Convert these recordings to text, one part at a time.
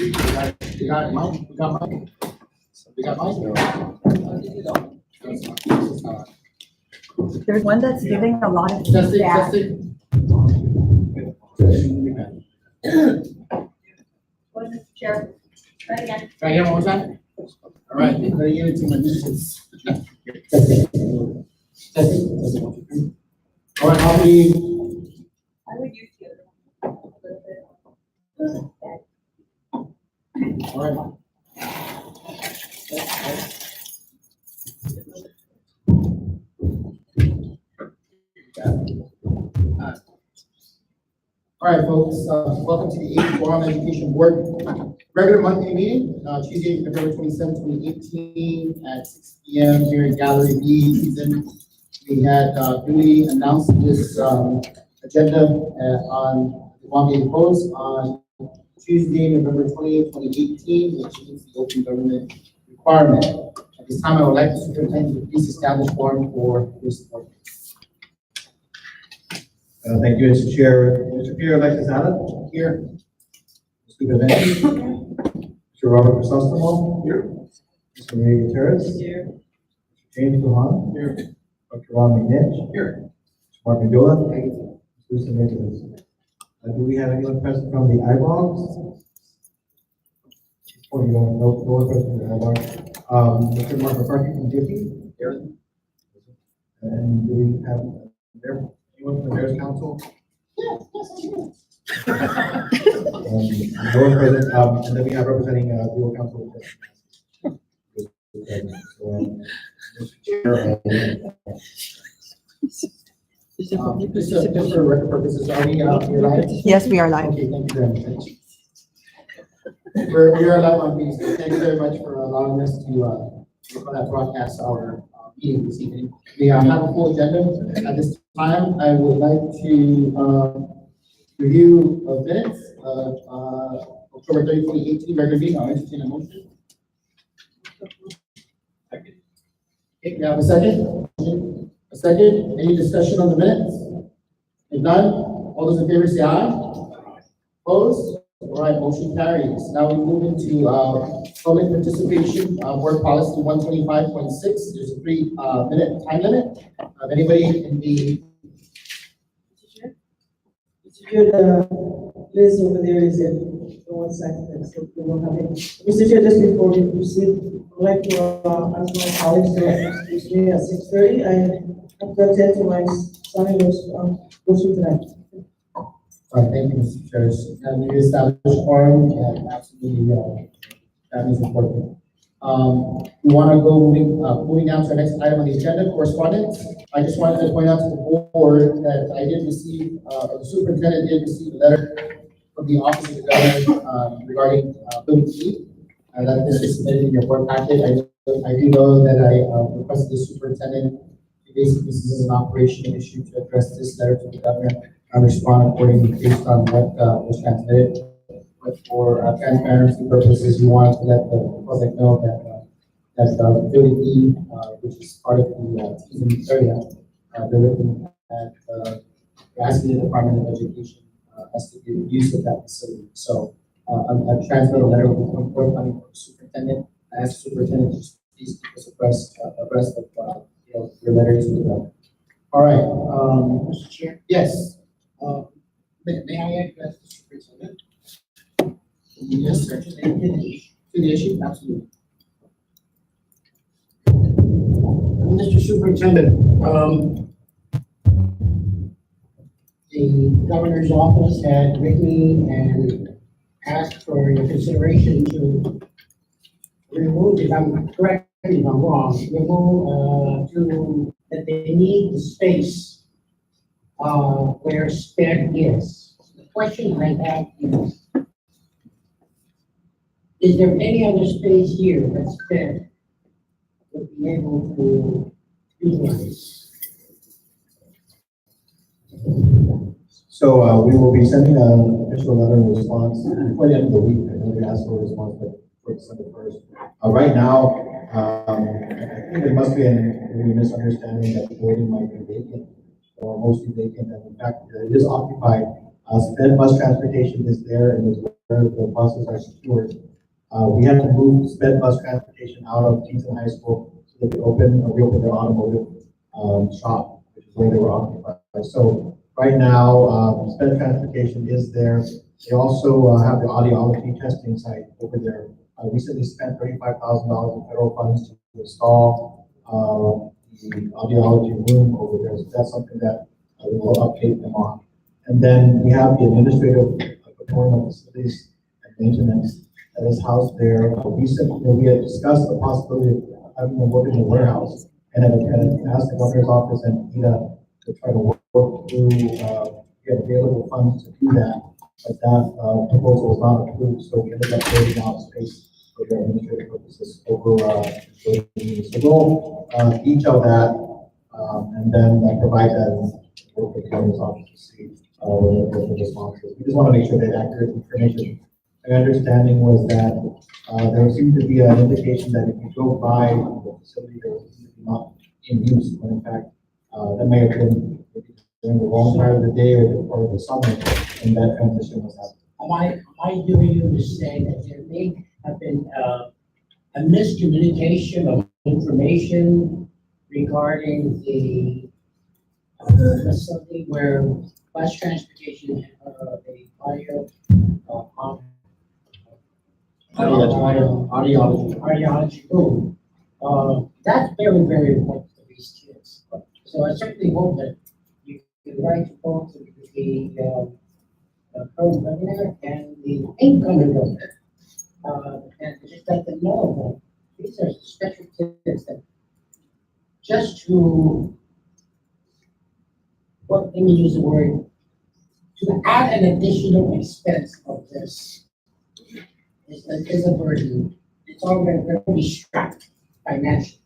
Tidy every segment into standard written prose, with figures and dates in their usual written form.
We got Mike. We got Mike. We got Mike. There's one that's giving a lot of Testing, feedback. testing. What, Mr. Chair? Try again. Can I hear one more time? All right, I'm gonna give it to my missus. Testing. Testing. All right, how many? I would use the other one. A little bit. All right. All right, folks, welcome to the 8th Guam Education Board regular monthly meeting, Tuesday, February 27, 2018 at 6 p.m. here in Gallery B season. We had duly announced this agenda on the Guam Day Post on Tuesday, November 20, 2018, which is the open government requirement. At this time, I would like the superintendent to please establish forum for this board. Thank you, Mr. Chair. Mr. Pierre Alexis Allen. Here. Mr. Beventi. Mr. Robert Crisostomo. Here. Mr. Maria Gutierrez. Here. Mr. James Lujan. Here. Dr. Ron McNitch. Here. Mr. Mark Mendola. Thank you. Mr. Nicholas. Do we have anyone present from the iBox? Oh, you don't know, no one present from the iBox. Mr. Mark McCarthy from Jiffy. Here. And do we have there? Anyone from the Mayor's Council? Yes. No one present, and then we have representing legal counsel. Mr. Chair, Just for record purposes, are we here live? Yes, we are live. Okay, thank you very much. We're live on Facebook. Thank you very much for allowing us to broadcast our meeting this evening. We have a full agenda. At this time, I would like to review the minutes of October 30, 2018 regular meeting. I'll entertain a motion. Okay, we have a second. A second. Any discussion on the minutes? If none, all those in favor say aye. Opposed? All right, motion carries. Now we move into public participation, board policy 125.6. There's a 3-minute time limit. Anybody in the Mr. Chair, the list over there is in one second, so we won't have it. Mr. Chair, just before we proceed, I'd like to ask my colleagues to excuse me at 6:30. I have to attend to my son-in-law's grocery tonight. all right, thank you, Mr. Chair. And we established forum, and absolutely, that is important. We want to go moving down to the next item on the agenda, correspondence. I just wanted to point out to the board that I did receive, the superintendent did receive a letter from the Office of the Governor regarding Bill E. That this is submitted in your board packet. I do know that I requested the superintendent to basically, this is an operational issue to address this letter to the governor and respond accordingly based on what was transmitted. But for transparency purposes, we wanted to let the public know that Bill E, which is part of the season area, they're looking at asking the Department of Education as to the use of that facility. So a transmittal letter will become forthcoming for the superintendent. I ask the superintendent to please keep us abreast of your letter to the governor. All right, Mr. Chair. Yes. May I address the superintendent? Yes, sir. To the issue, absolutely. Mr. Superintendent, the governor's office had written and asked for your consideration to remove, if I'm correct, if I'm wrong, that they need the space where sped is. The question I have is there any other space here that sped would be able to utilize? So we will be sending an official letter of response before the end of the week. I know we asked for a response, but for December 1st. Right now, I think there must be a misunderstanding that the building might be vacant or mostly vacant, and in fact, it is occupied Sped bus transportation is there and is where the buses are secured. We had to move sped bus transportation out of Kingston High School so they could reopen their automotive, shop, which is where they were occupied. So right now, sped transportation is there. They also, have the audiology testing site over there. I recently spent $35,000 in federal funds to install, the audiology room over there. So that's something that we will update them on. And then we have the administrative component of facilities and maintenance that is housed there. Recently, we had discussed the possibility of having them work in the warehouse and had asked the governor's office and EDA to try to work through, get available funds to do that. But that, proposal was not approved, so we ended up creating out space for their administrative purposes over, so we'll, detail that, and then provide that work with the governor's office to see, what the response is. We just want to make sure that accurate information. My understanding was that, there seemed to be an indication that if you go by the facility, there was not in use, when in fact, that may have been during the wrong part of the day or the summer, and that transition was happening. Am I hearing you to say that there may have been, a miscommunication of information regarding the facility where bus transportation, the audiology room. That's very, very important to these kids. So I certainly hope that you can write to both the current governor and the incoming governor. And just let them know that these are special kids that just to, let me use the word, to add an additional expense of this is a burden. It's already, we're already strapped financially.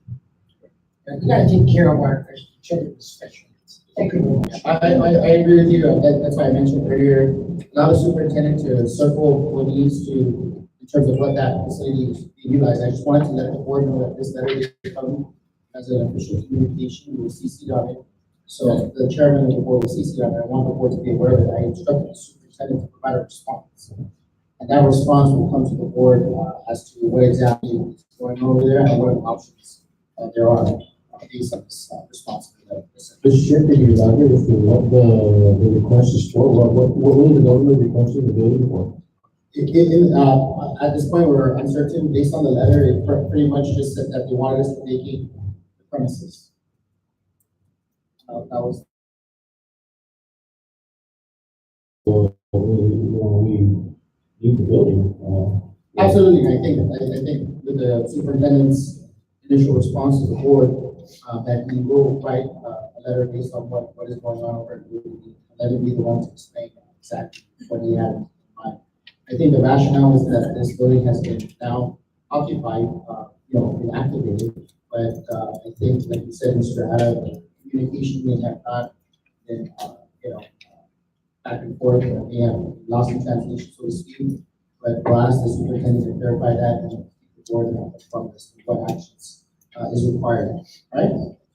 And we gotta take care of our children with special needs. Thank you very much. I agree with you. That's why I mentioned earlier, allow the superintendent to circle what he needs to in terms of what that facility is being utilized. I just wanted to let the board know that this letter did come as an official communication. We were CC'd on it. So the chairman of the board was CC'd on it. I want the board to be aware of it. I instructed the superintendent to provide a response. And that response will come to the board as to what exactly is going on over there and what options there are based on this response. Mr. Chair, can you elaborate as to what the request is for? What will the government request the building for? At this point, we're uncertain. Based on the letter, it pretty much just said that they wanted us to vacate the premises. That was. So, we need the building. Absolutely, I think with the superintendent's initial response to the board, that he will write a letter based on what is going on over at the building, and let him be the one to explain exactly what he had in mind. I think the rationale is that this building has been now occupied, been activated, but I think, like you said, Mr. Ada, communication may have not been, back and forth, and we have lost in translation, so to speak. But we'll ask the superintendent to clarify that and keep the board from this, what actions is required, right?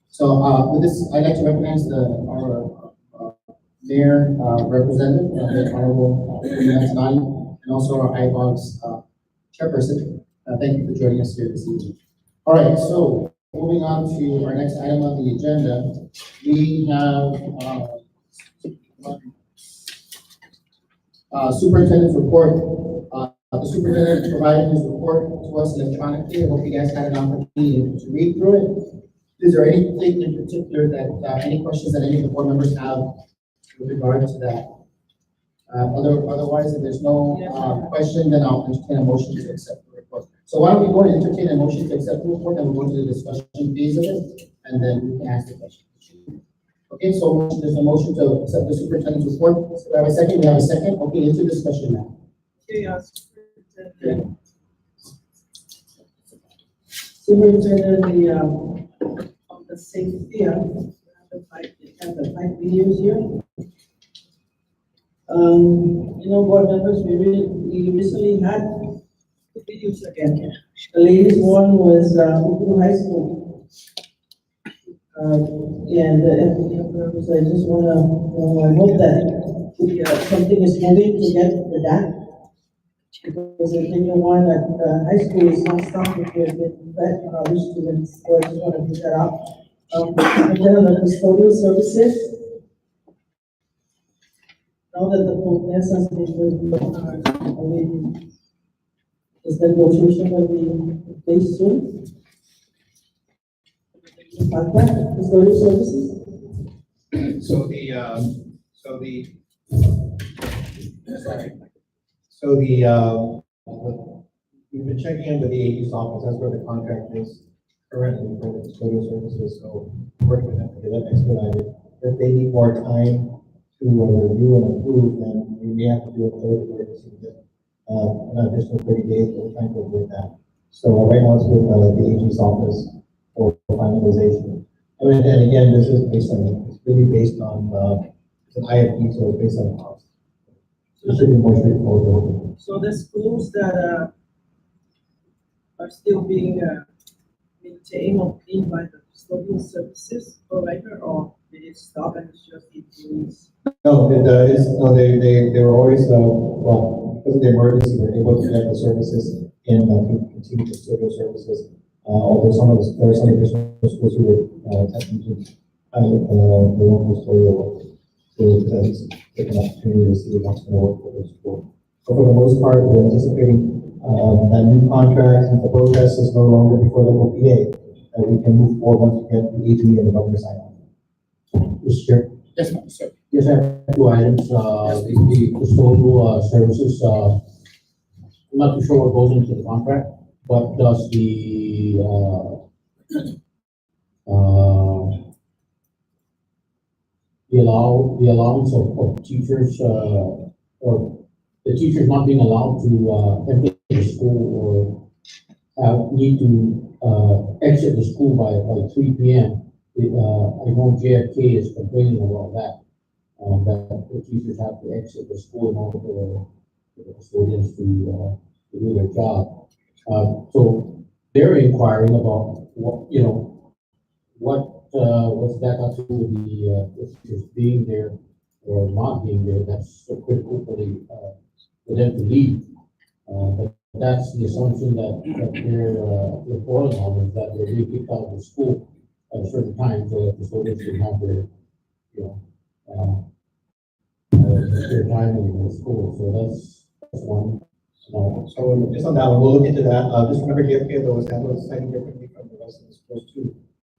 So with this, I'd like to recognize our mayor representative, the Honorable Nine, and also our IBOG's chairperson. Thank you for joining us here this evening. All right, so moving on to our next item on the agenda, we have superintendent's report. The superintendent provided his report to us electronically. I hope you guys had an opportunity to read through it. Is there anything in particular that, any questions that any of the board members have with regard to that? Otherwise, if there's no question, then I'll entertain a motion to accept the report. So why don't we go and entertain a motion to accept the report, and we'll go to the discussion phase of it, and then we can ask the question. Okay, so there's a motion to accept the superintendent's report. So we have a second. We have a second. Okay, into discussion now. Superintendent, of the safety, the five videos here. Board members, we recently had the videos again. The latest one was, High School. And I just wanna, I hope that something is moving to get the that. Because in Kenya one at high school is not stopping with that college students, so I just want to put that up. And then on the custodial services, now that the protest has been moved, is the negotiation will be placed soon? Contract, custodial services? We've been checking in with the AG's office, that's where the contract is currently for the custodial services, so we're working with them to get that expedited. If they need more time to review and approve, then we may have to do a third emergency, an additional 30 days, but we're trying to avoid that. So right now it's with the AG's office for finalization. And then again, this is based on, it's really based on, it's an IFP, so it's based on cost. So it should be more straightforward. So the schools that are still being maintained or cleaned by the custodial services provider, or did it stop and it's just the employees? No, they were always, well, because of the emergency, they're able to get the services and continue custodial services. Although there are some additional schools who were attempting to pilot their own custodial work. So it's an opportunity to see what's going to work for their school. So for the most part, we're anticipating that new contract, since the protest is no longer before the OPA, that we can move forward once we get the AG and the governor's sign off. Mr. Chair, Yes, ma'am, sir. yes, I have two items, the custodial services, I'm not too sure what goes into the contract, but does the allowance of teachers, or the teachers not being allowed to enter the school or need to exit the school by 3 p.m. I know JFK is complaining about that, that the teachers have to exit the school in order for the custodians to do their job. So they're inquiring about what's that got to do with the teachers being there or not being there. That's so critical for them to leave. But that's the assumption that they're reporting on, is that they're being kicked out of the school at a certain time so that the students can have their, their time in the school. So that's one. So just on that one, we'll look into that. Just remember JFK though was handled slightly differently from the rest of the schools too.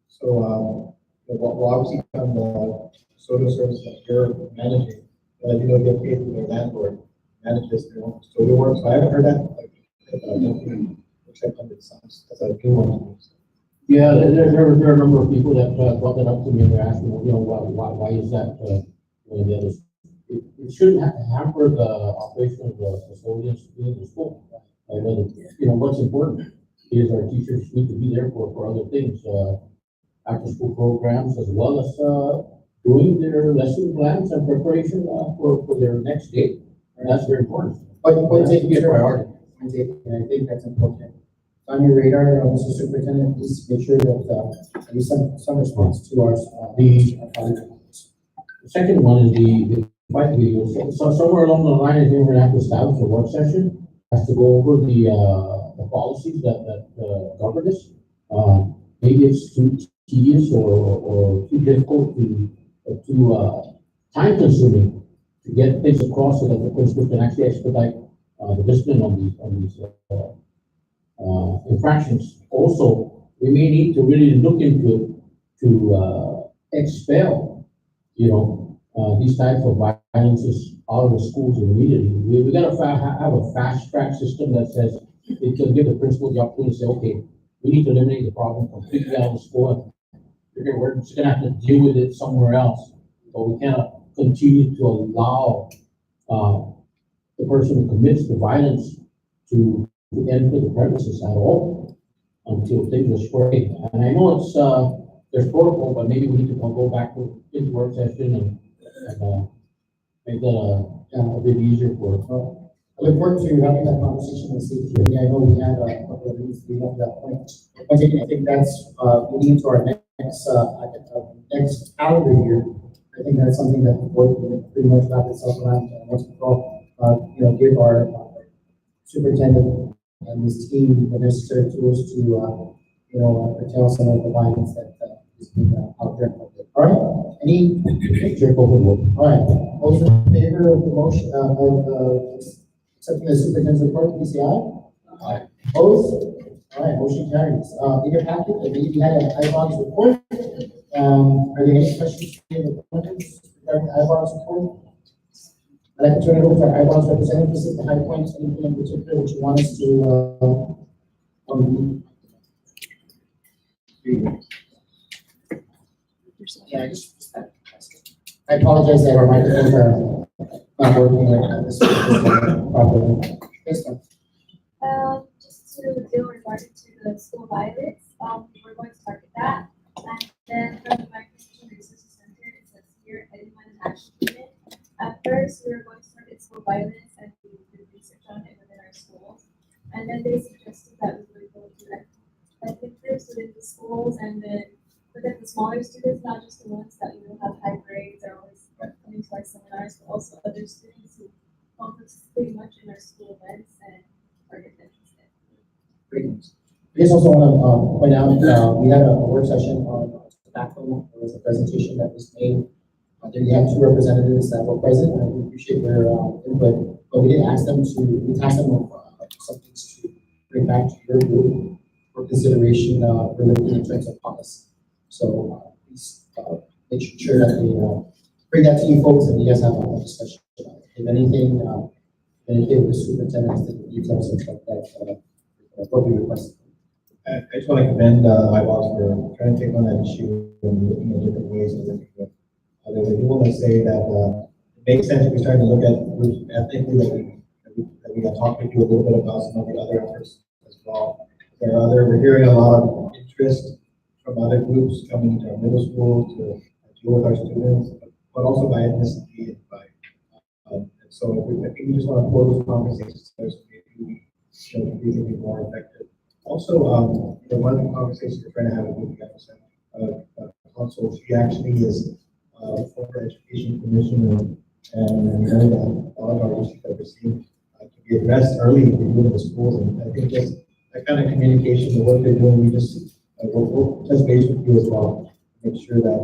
So we'll obviously from the social service that you're managing, JFK through their landlord manages their own custodial work. So I haven't heard that. We'll check on the signs. That's a good one. Yeah, there are a number of people that brought that up to me and they're asking, why is that one of the others? It shouldn't have to hamper the operation of the custodians in the school. What's important is our teachers need to be there for other things, after school programs, as well as doing their lesson plans and preparation for their next day. And that's very important. But It be a priority. and I think that's important. On your radar, Mr. Superintendent, please make sure that at least some response to our The second one is the fight video. So somewhere along the line, I think we're gonna have to establish a work session, has to go over the policies that govern this. Maybe it's too tedious or too difficult to time consuming to get things across so that the principal can actually expedite the discipline on these infractions. Also, we may need to really look into to expel, these types of violences out of the schools immediately. We gotta have a fast track system that says it can give the principal the opportunity to say, okay, we need to eliminate the problem completely out of the school. We're just gonna have to deal with it somewhere else, but we cannot continue to allow the person who commits the violence to enter the premises at all until things are squared. And I know it's there's protocol, but maybe we need to go back to into work session and make that a bit easier for us. I look forward to having that conversation with safety. I know we had a couple of meetings leading up to that point. But I think that's leading to our next calendar year. I I think that's something that the board will pretty much wrap itself around, and once we all, give our superintendent and his team the necessary tools to, curtail some of the violence that, is being, out there in public. All right, any, Chair Pogo. all right, those in favor of the motion, accepting the superintendent's report, please say aye. Aye. Opposed? All right, motion carries. In your packet, I believe you had an IBOX report. Are there any questions from the applicants regarding the IBOX report? I'd like to turn it over to our IBOX representative, Mr. High Points, anything in particular which you want us to, yeah, I apologize that our microphones are not working this properly. Yes, ma'am. Just to deal regarding to the school violence, we're going to target that. And then from the Micronesia Resources Center, it says here, anyone in action unit. At first, we were going to target school violence and we did research on it within our schools. And then they suggested that we would go to ethnic groups within the schools and then look at the smaller students, not just the ones that, have high grades or always coming to our seminars, but also other students who don't participate much in our school events and target them instead. Great. I just also want to point out, we had a work session on tobacco. There was a presentation that was made. There you have two representatives that were present, and we appreciate their input. But we did ask them to, we tasked them with some things to bring back to your group for consideration related in terms of policy. So please make sure that they bring that to you folks and you guys have a discussion about it. If anything, communicate with the superintendents the details of that, what we requested. I just want to commend IBOX for trying to take on that issue and looking at different ways of looking at it. I do want to say that it makes sense if we start to look at groups ethnically that we have talked with you a little bit about some of the other efforts as well. We're hearing a lot of interest from other groups coming into our middle schools to deal with our students, but also by ethnicity and by, and so I think we just want to pull those conversations so maybe we can be more effective. Also, one of the conversations we're trying to have with the council, she actually is former education commissioner, and I know that a lot of our issues that we're seeing can be addressed early in the schools, and I think that kind of communication, the work they're doing, we just we'll touch base with you as well, make sure that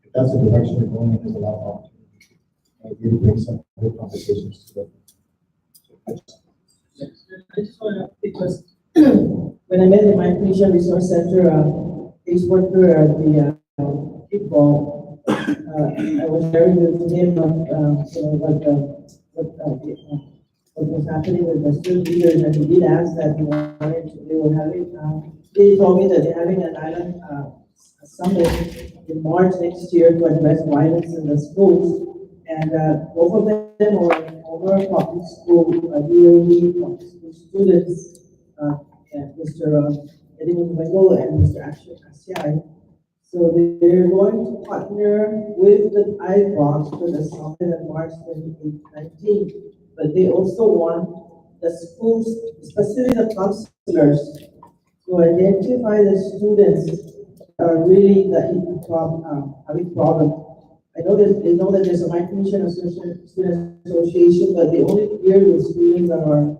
if that's the direction we're going, there's a lot of opportunity to really bring some good conversations to them. I just want to, because when I met the Micronesia Resource Center caseworker at the kickball, I was sharing with him what was happening with the student leaders, and he did ask that they were having, they told me that they're having an island summit in March next year to address violence in the schools, and both of them were former public school, DOE public school students, and Mr. Edwin Wengel and Mr. Ashiai. So they're going to partner with the iBox for the summit in March 2019. But they also want the schools, especially the counselors, to identify the students that are really having problems. I know that they know that there's a Micronesia Student Association, but they only deal with students that are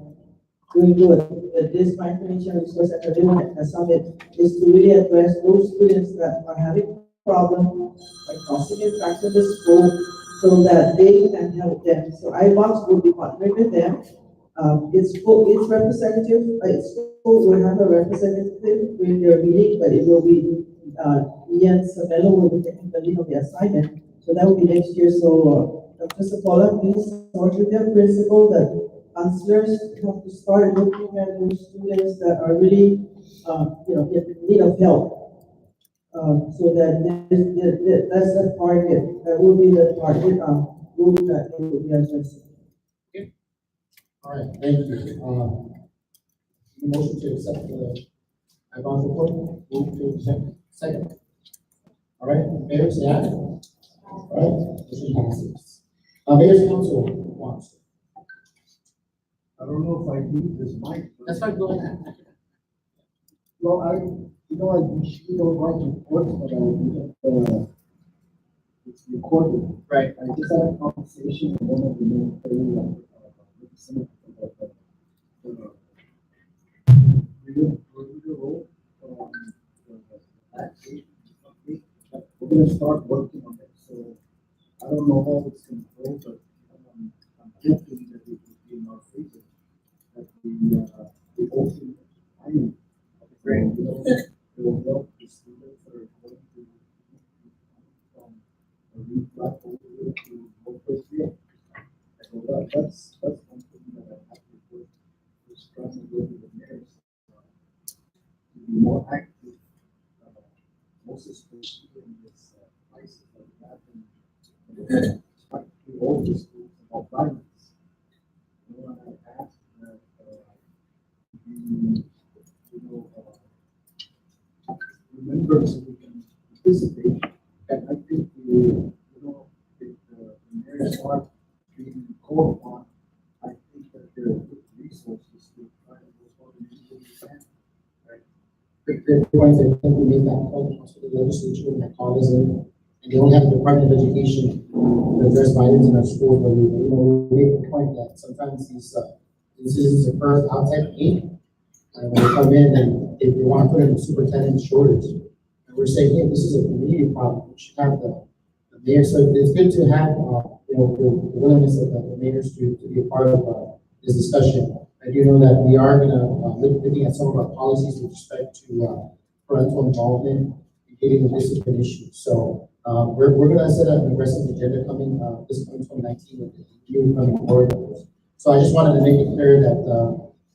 doing good. But this Micronesia Resource Center, they want a summit is to really address those students that are having problems by causing impacts in the school, so that they can help them. So iBox will be partnering with them. Its representative, its school will have a representative during their meeting, but it will be Ian Sabello will be taking the lead of the assignment. So that will be next year. So Dr. Sapola, please talk with their principal that counselors have to start looking at those students that are really, in need of help. So that that's the target. That will be the target group that they will be addressing. All right, thank you. Motion to accept the IBOX report. Move to accept. Second. All right, Mayor, say aye. All right, motion passes. Mayor's council wants. I don't know if I need this mic. That's fine, go ahead. Well, I usually don't like reports, but I it's recorded. Right. I just had a conversation with one of the military, representatives of the role, we're gonna start working on it, so I don't know how it's gonna go, but I'm hoping that it will be in our favor. That the open, I mean, great, you know, it will help the students that are going to from a read flat over to local field. So that's something that I have to work, to strongly work with the mayors, to be more active, most especially in this crisis that we have in all the schools about violence. You know, and I ask that you know, remember so we can participate. And I think you know, if the mayors are being called upon, I think that there are good resources to try to go forward and do what we can. Great points. I think we made that point also to the legislature and the colleagues, and they only have the Department of Education to address violence in our schools, but we make the point that sometimes these decisions occur outside the gate. And when they come in and if they want to put in the superintendent's shoulders, and we're saying, hey, this is a community problem, we should have the mayor, so it's good to have, the willingness of the mayors to be a part of this discussion. I do know that we are gonna, looking at some of our policies with respect to, parental involvement in dealing with this different issue. So, we're gonna set an aggressive agenda coming, this coming 2019 with the EU coming forward. So I just wanted to make it clear that,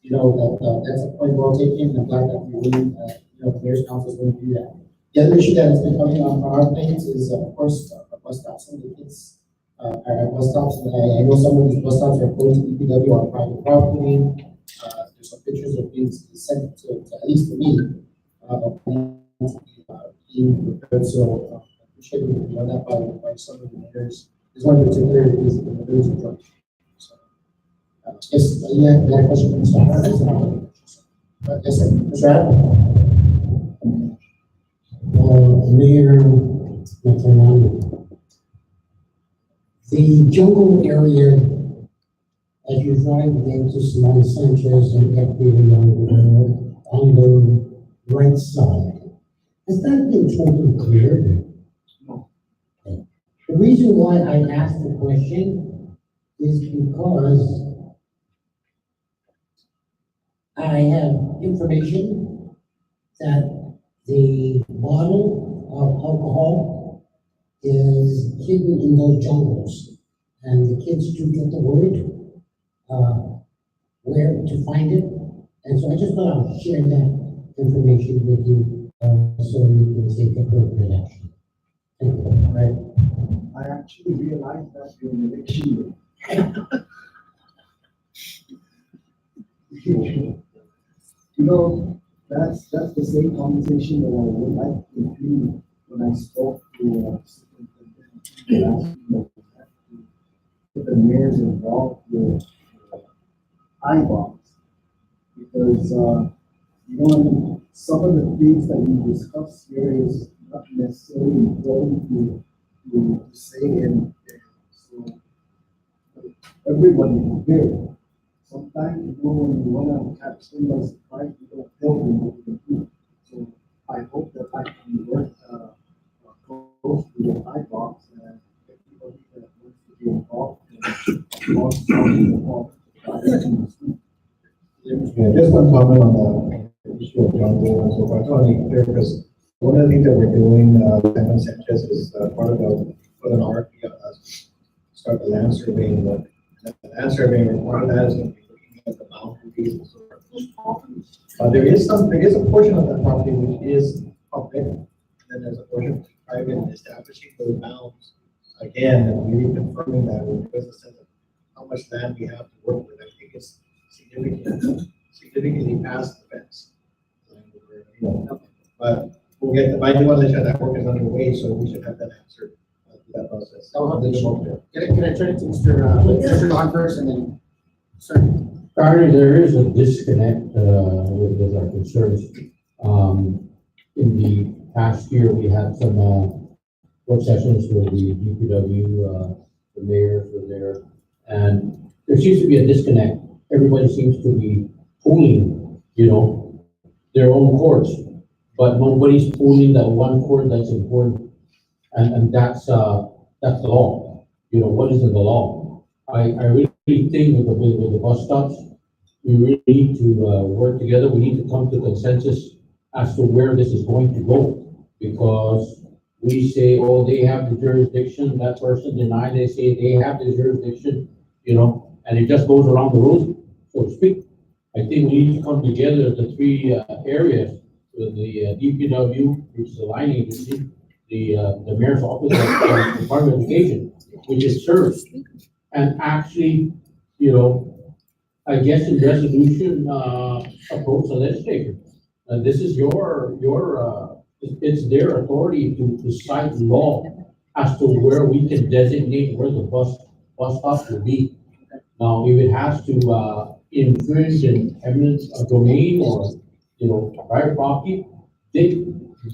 that's a point well taken, and I'm glad that we really, the mayor's council is going to do that. The other issue that has been coming on our plates is, of course, our bus stops. Some of the kids our bus stops, and I know some of these bus stops are close to DPW on private property. There's some pictures of things sent to at least to me, of being prepared. So I appreciate you know that by some of the mayors. This one in particular is in the village of George. So, yes, yeah, you had a question for Mr. Adams? Yes, sir. Mr. Adams? Mayor Matanani. The jungle area, as you drive into Simon Sanchez and Equity on the right side, has that been totally cleared? No. Okay. The reason why I asked the question is because I have information that the bottle of alcohol is hidden in those jungles. And the kids do get the word where to find it. And so I just thought I'll share that information with you so you can take appropriate action. Thank you. All right. I actually realized that during the election. You know, that's the same conversation that I would like to do when I spoke to superintendent. Put the mayors involved with eyeballs, because some of the things that we discuss here is not necessarily important to say, and so everybody will hear it. Sometimes, when you want to catch somebody by surprise, you don't tell them what you do. So I hope that I can work close to the eyeballs and everybody that wants to be involved and wants to be involved. Yeah, just one comment on the issue of jungle and so forth. I just want to be clear because one of the things that we're doing, Simon Sanchez is part of put an RFP on us, start the land surveying. But the land surveying, and part of that is going to be looking at the boundaries and so forth. There is a portion of that property which is public, and then there's a portion which is private, and establishing those bounds. Again, and really confirming that will give us a sense of how much land we have to work with. I think it's significantly past the fence. But we'll get the, I do want to let you know that work is underway, so we should have that answer to that process. Can I turn it to Mr. Don first and then, sir? Currently, there is a disconnect with our concerns. In the past year, we had some work sessions where the DPW, the mayors were there. And there seems to be a disconnect. Everybody seems to be pulling, their own cords, but nobody's pulling that one cord that's important. And that's the law. What is in the law? I really think with the bus stops, we really need to, work together. We need to come to consensus as to where this is going to go. Because we say, oh, they have the jurisdiction, that person denied, they say they have the jurisdiction, and it just goes around the rosy, so to speak. I think we need to come together, the three areas, with the DPW, which is the line agency, the mayor's office, and the Department of Education, which it serves. And actually, I guess in resolution, approach the legislature. This is it's their authority to cite law as to where we can designate where the bus stop will be. Now, if it has to, infringe in eminent domain or, private property, they,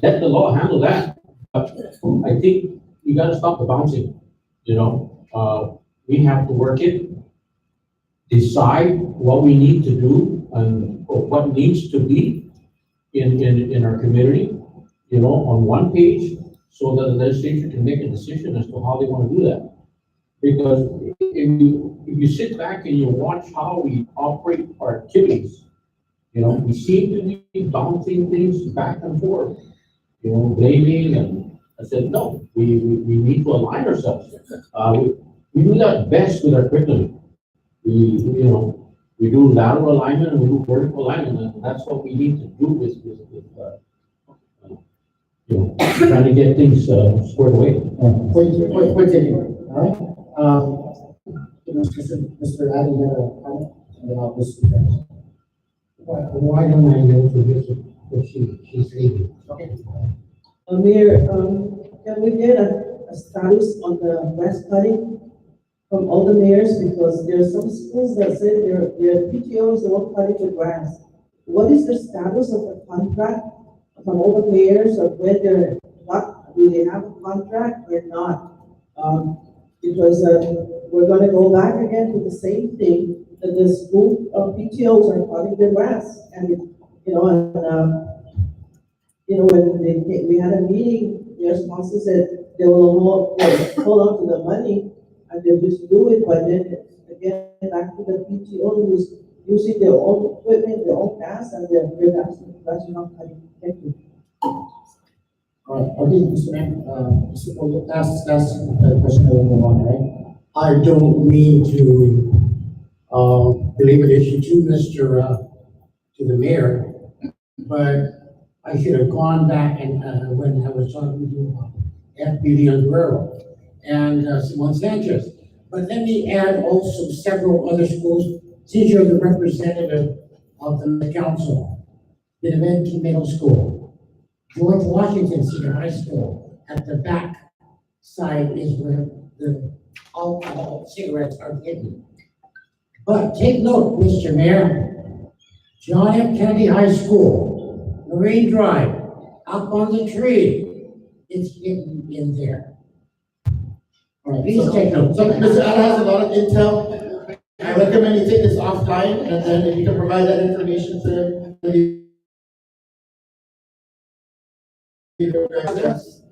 let the law handle that. But I think we gotta stop the bouncing, we have to work it, decide what we need to do and what needs to be in our community, on one page, so that the legislature can make a decision as to how they want to do that. Because if you sit back and you watch how we operate our activities, we seem to be bouncing things back and forth, blaming, and I said, no, we need to align ourselves. We do that best with our curriculum. We do lateral alignment and we do vertical alignment, and that's what we need to do with trying to get things squared away. Quick takeaway, all right? Mr. Addy, you have a comment? And then I'll just. Why don't I go to visit what she's leaving? Okay. Mayor, can we get a status on the grass cutting from all the mayors? Because there are some schools that say their PTOs are not cutting the grass. What is the status of the contract from all the mayors of whether, do they have a contract or not? Because we're gonna go back again to the same thing, that the school PTOs are cutting the grass. And, when we had a meeting, their sponsor said they will hold on to the money and they'll just do it, but then again, back to the PTO who's using their own equipment, their own gas, and that's not cutting. Thank you. All right, okay, Mr. Mayor, ask the question and then move on, right? I don't mean to, believe it issue to the mayor, but I should have gone back and, when I was talking to FBD Guerrero and Simon Sanchez. But let me add also several other schools, since you're the representative of the council. The Benavente Middle School, George Washington Senior High School, at the back side is where the alcohol cigarettes are hidden. But take note, Mr. Mayor, John F. Kennedy High School, Marine Drive, up on the tree, it's hidden in there. All right, Please take note. So Mr. Addy has a lot of intel. I recommend you take this offline, and then if you can provide that information to him.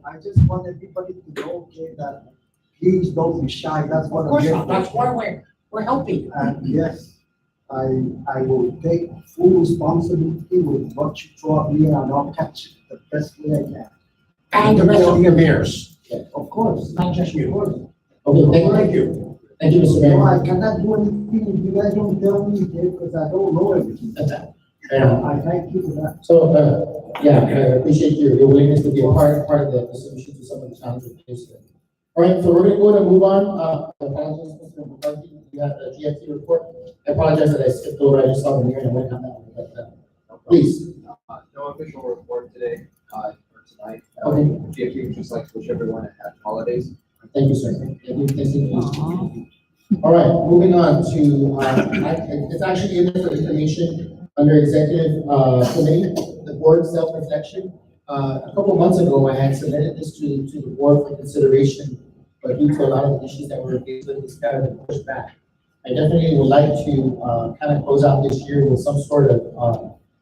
I just want everybody to know, okay, that please don't be shy, that's what Of I'm course here not, for. that's why we're helping. And yes, I will take full responsibility with what you throw at me, and I'll catch it the best way I can. And the rest of your mayors, Of course. not just you. Okay, thank you. Thank you, Mr. No, Mayor. I cannot do anything if you guys don't tell me, okay, because I don't know everything. Yeah. I thank you for that. So, yeah, I appreciate your willingness to be a part of the solution to some of the challenges we face here. All right, so we're gonna go ahead and move on. I apologize, Mr. McCarthy, you had the GFT report. I apologize that I skipped over, I just saw the mayor and I went on that one, but, please. No official report today, or tonight. Okay. GFT would just like to wish everyone a happy holidays. Thank you, sir. Thank you. All right, moving on to, it's actually in there for information under executive, committee, the board self-reflection. A couple months ago, I had submitted this to the board for consideration, but due to a lot of the issues that were faced with, this kind of been pushed back. I definitely would like to, kind of close out this year with some sort of,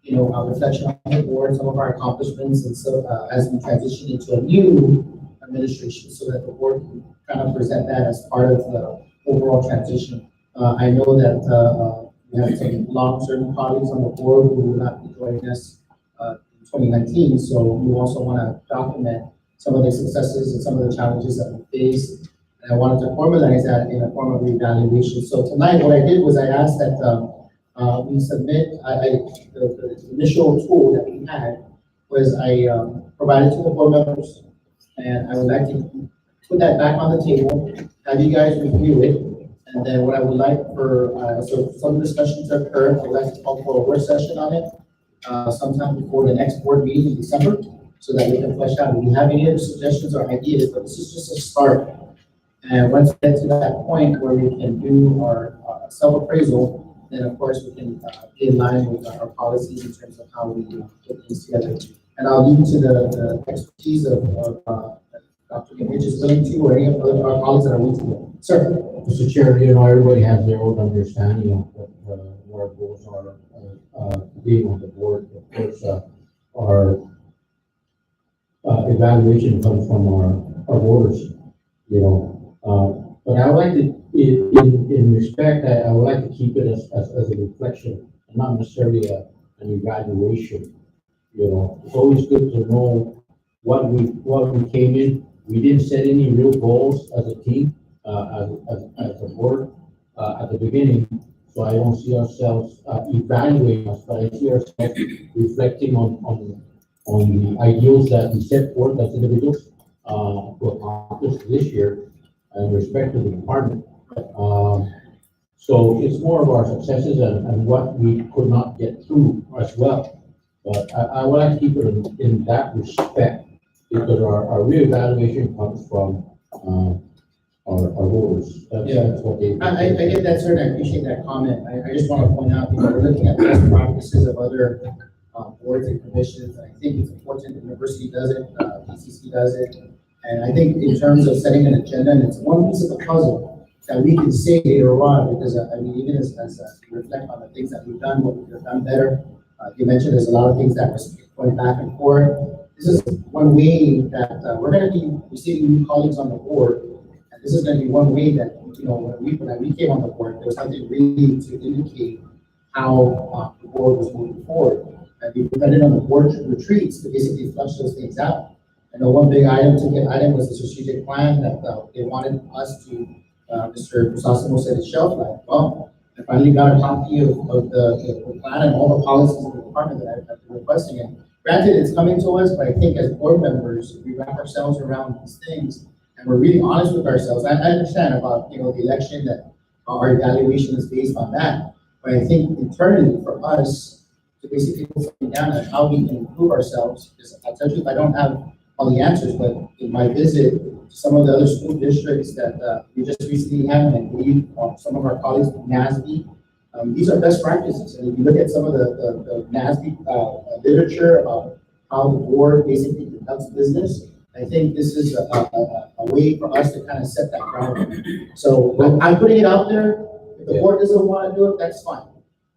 reflection on the board, some of our accomplishments, and so, as we transition into a new administration, so that the board can kind of present that as part of the overall transition. I know that, we have some long-term colleagues on the board who will not be joining us, 2019, so we also want to document some of the successes and some of the challenges that we face. And I wanted to formalize that in a form of evaluation. So tonight, what I did was I asked that we submit, the initial tool that we had was I provided to the board members, and I would like to put that back on the table, have you guys review it, and then what I would like for, so some discussion to occur, I'd like to call for a work session on it, sometime before the next board meeting in December, so that we can flesh out. If you have any other suggestions or ideas, but this is just a start. And once we get to that point where we can do our self-appraisal, then of course we can be in line with our policies in terms of how we put things together. And I'll leave to the expertise of Dr. Mitch is willing to, or any of our colleagues that are willing to. Sir. Mr. Chair, everybody has their own understanding of what our goals are, being on the board. Of course, our evaluation comes from our voters, but I would like to, in respect, I would like to keep it as a reflection, and not necessarily an evaluation. It's always good to know what we came in. We didn't set any real goals as a team, as a board, at the beginning. So I don't see ourselves evaluating us, but I see ourselves reflecting on the ideals that we set forth as individuals to accomplish this year in respect to the department. So it's more of our successes and what we could not get through as well. But I would like to keep it in that respect, because our reevaluation comes from our voters. That's what they. I get that, sir, and I appreciate that comment. I just want to point out, we're looking at best practices of other boards and commissions. I think it's important the university does it, PCC does it. And I think in terms of setting an agenda, and it's one piece of the puzzle that we can say later on, because even as we reflect on the things that we've done, what we could have done better. You mentioned there's a lot of things that was going back and forth. This is one way that we're going to be receiving new colleagues on the board. And this is going to be one way that, when we came on the board, there was something really to indicate how the board was moving forward. And we depended on the board retreats to basically flush those things out. And the one big ticket item was the strategic plan that they wanted us to, Mr. Crisosimo said it's shelf life. Well, I finally got a copy of the plan and all the policies of the department that I've been requesting. And granted, it's coming to us, but I think as board members, we wrap ourselves around these things and we're really honest with ourselves. I understand about, the election, that our evaluation is based on that. But I think internally for us to basically put something down on how we can improve ourselves, because I'll tell you, I don't have all the answers, but in my visit to some of the other school districts that we just recently had, and I believe some of our colleagues from NASB, these are best practices. And if you look at some of the NASB literature about how the board basically conducts business, I think this is a way for us to kind of set that ground. So I'm putting it out there. If the board doesn't want to do it, that's fine.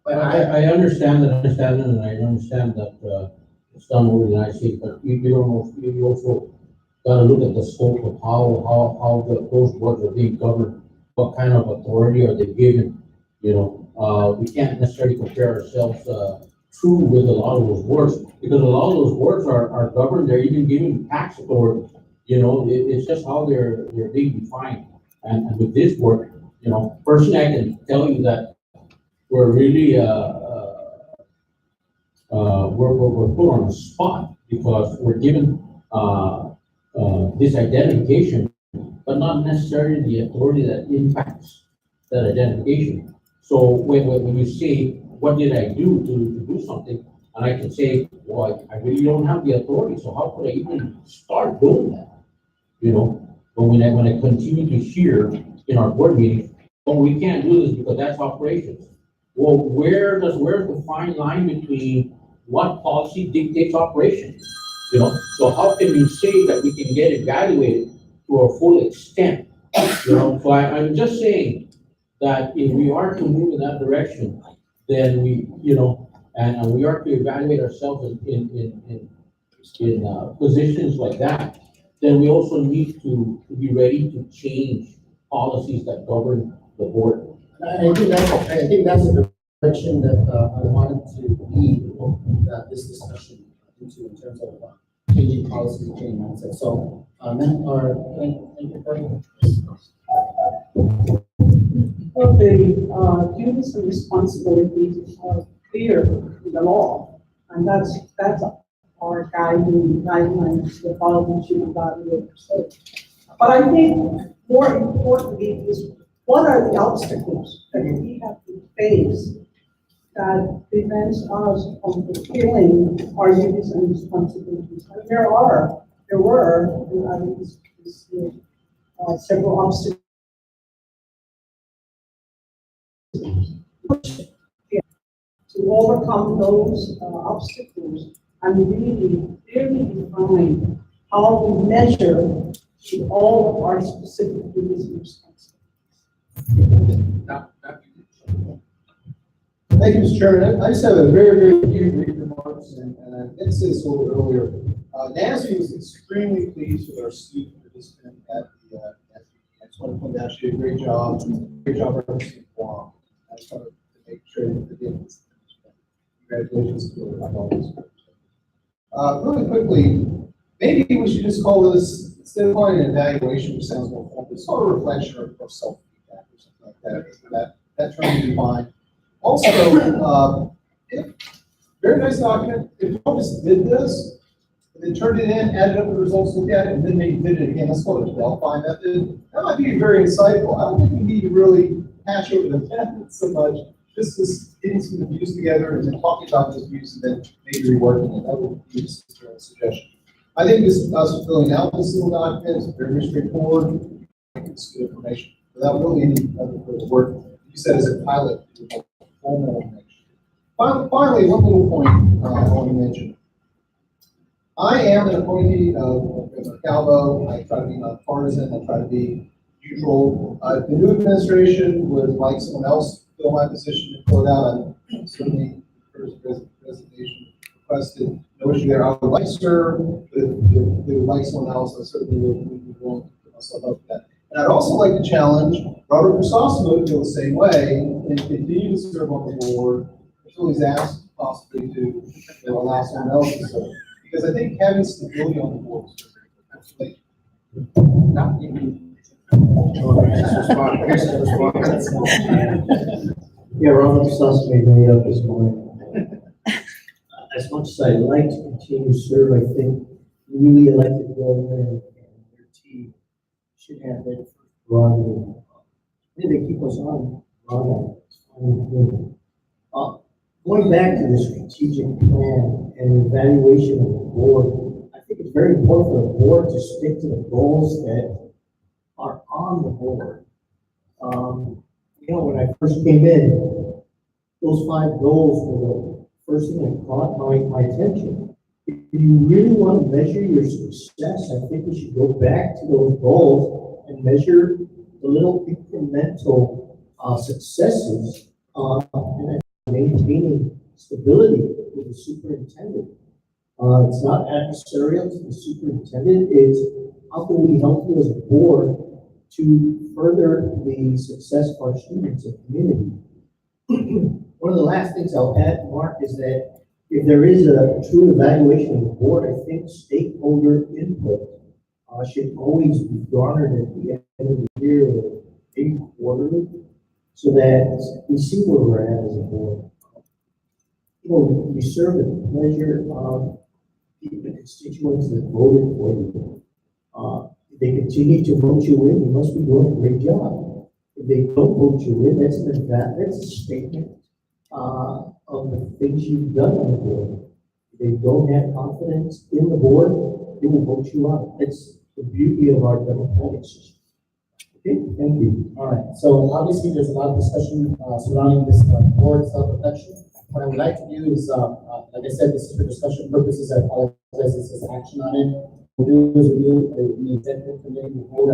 But I understand that, and I understand that it's done really nicely, but you don't know, you also gotta look at the scope of how those boards are being governed, what kind of authority are they given, we can't necessarily compare ourselves, true with a lot of those boards, because a lot of those boards are governed, they're even given tax authority, it's just how they're being defined. And with this board, personally, I can tell you that we're really, we're put on the spot because we're given this identification, but not necessarily the authority that impacts that identification. So when you say, what did I do to do something? And I can say, well, I really don't have the authority, so how could I even start doing that? But when I continue to hear in our board meetings, oh, we can't do this because that's operations. Well, where's the fine line between what policy dictates operations? you know? So how can we say that we can get evaluated to a full extent? You know, so I'm just saying that if we are to move in that direction, then we, you know, and we are to evaluate ourselves in positions like that, then we also need to be ready to change policies that govern the board. I think that's the direction that, I wanted to lead, this discussion into in terms of, changing policies, changing mindset. So, thank you for Well, the duties and responsibilities are clear in the law, and that's our guidelines, the policy should evaluate. So, but I think more importantly is what are the obstacles that we have to face that prevents us from fulfilling our duties and responsibilities? And there were, I mean, several obstacles to overcome those obstacles and really clearly define how we measure all of our specific duties and responsibilities. Thank you, Mr. Chairman. I just have a very few brief remarks, and I did say this a little earlier. Nancy was extremely pleased with our student participant at the I just want to point out she did a great job representing Guam. I just wanted to make sure that the congratulations to her. Really quickly, maybe we should just call this, instead of calling it an evaluation, which sounds more formal, it's sort of a reflection or self-feedback or something like that. That term would be fine. Also, very nice document. If you just did this, and then turned it in, added up the results, looked at it, and then they did it again, let's call it a Delphi method. That might be very insightful. I don't think we need to really hash over the method so much. Just this getting some views together and then talking about those views and then maybe reworking it. That would be just a suggestion. I think this us filling out this little document is very straightforward. It's good information without really any other further work. You said as a pilot, formal information. Finally, one little point I want to mention. I am an appointee of Governor Calvo. I try to be nonpartisan. I try to be neutral. The new administration would like someone else to fill my position and fill it out. I'm certainly resignation requested. No issue there. I would like to serve, but if they would like someone else, I certainly would be willing to put myself up for that. And I'd also like to challenge Robert Crisostomo to feel the same way and continue to serve on the board until he's asked possibly to allow someone else to serve. Because I think having stability on the board is very Yeah, Robert Suss made me up this morning. As much as I'd like to continue to serve, I think newly elected governor and their team should have that prerogative. They keep us on. Going back to the strategic plan and evaluation of the board, I think it's very important for the board to stick to the goals that are on the board. When I first came in, those 5 goals were the first thing that caught my attention. If you really want to measure your success, I think we should go back to those goals and measure the little incremental successes and maintaining stability with the superintendent. It's not adversarial to the superintendent. It's how can we help you as a board to further the success of our students and community. One of the last things I'll add, Mark, is that if there is a true evaluation of the board, I think stakeholder input should always be garnered at the end of the year or maybe quarterly, so that we see where we're at as a board. You serve at the pleasure of the constituents that voted for you. If they continue to vote you in, you must be doing a great job. If they don't vote you in, that's a statement of the things you've done on the board. If they don't have confidence in the board, they will vote you out. That's the beauty of our democratic system. Okay, thank you. All right, so obviously there's a lot of discussion surrounding this board self-reflection. What I would like to do is Like I said, this is for discussion purposes. I apologize, this is action on it. We'll do is review the executive committee, we'll hold a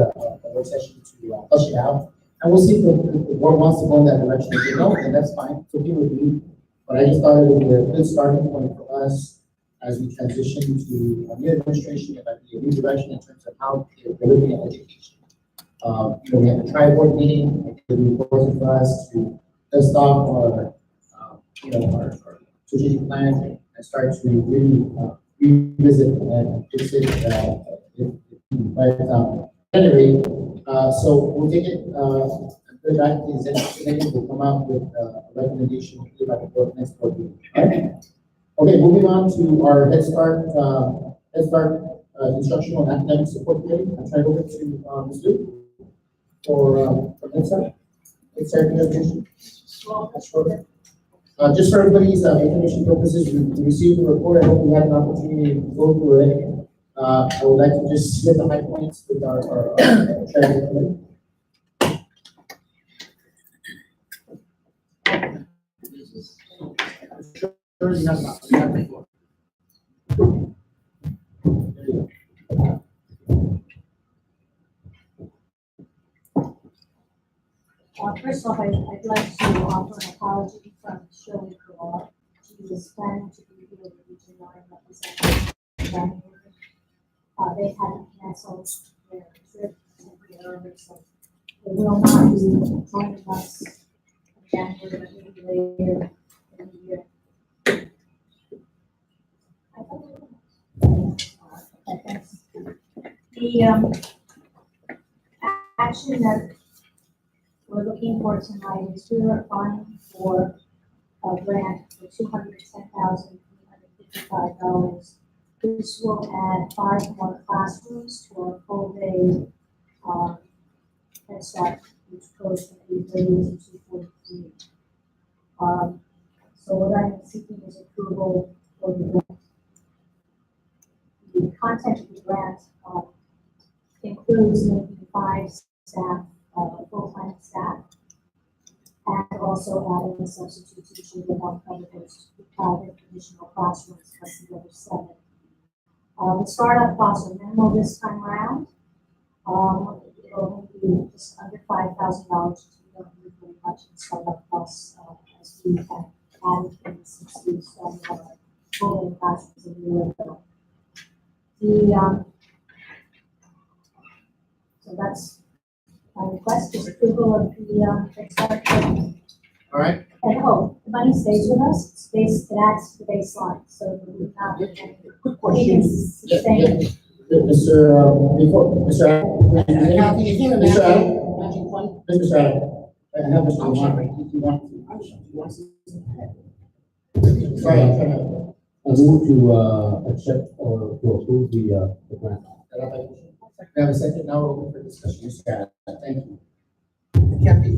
work session to flush it out. And we'll see if the board wants to go in that direction. If they don't, then that's fine, it's okay with me. But I just thought it would be a good starting point for us as we transition to a new administration, it might be a new direction in terms of how they're looking at education. We have a tri-board meeting, it would be important for us to dust off our, our strategic plan and start to really revisit and fix it. Anyway, so we'll take it, put back to the executive committee, we'll come out with a recommendation about the board next board meeting. Right? Okay, moving on to our Head Start instructional and academic support committee. I'm trying to go to Ms. Luke for Head Start. Head Start presentation. Just for everybody's information purposes, we received the report. I hope we had an opportunity to go through it. I would like to just hit the high points with our treasurer committee. Sure, you have the floor. First off, I'd like to offer an apology from Shirley Kowal. She was planning to be here with Region 9 representative in January. They hadn't canceled their trip temporarily, so they will not be joining us in January, but maybe later in the year. Okay, thanks. The action that we're looking for tonight is we're applying for a grant for $210,355. This will add 5 more classrooms to our full day Head Start, which goes from 8:30 to 2:43. So what I'm seeking is approval for the grant. The content of the grant includes making 5 staff full-time staff, and also adding a substitute teacher to help cover those 5 additional classrooms plus the other 7. The startup costs are minimal this time around. It'll be just under $5,000. We don't need very much in startup costs as we have added things since we started our full-day classes a year ago. So that's my request is approval of the Head Start grant. All right. And the money stays with us, that's the baseline, so we would not have any. Quick question. Sustain. Mr. Adam, I have Mr. Lamar, if you want to. Sorry, I'm trying to. I move to accept or to approve the grant. We have a second, now we're open for discussion. Mr. Adam, thank you. Captain,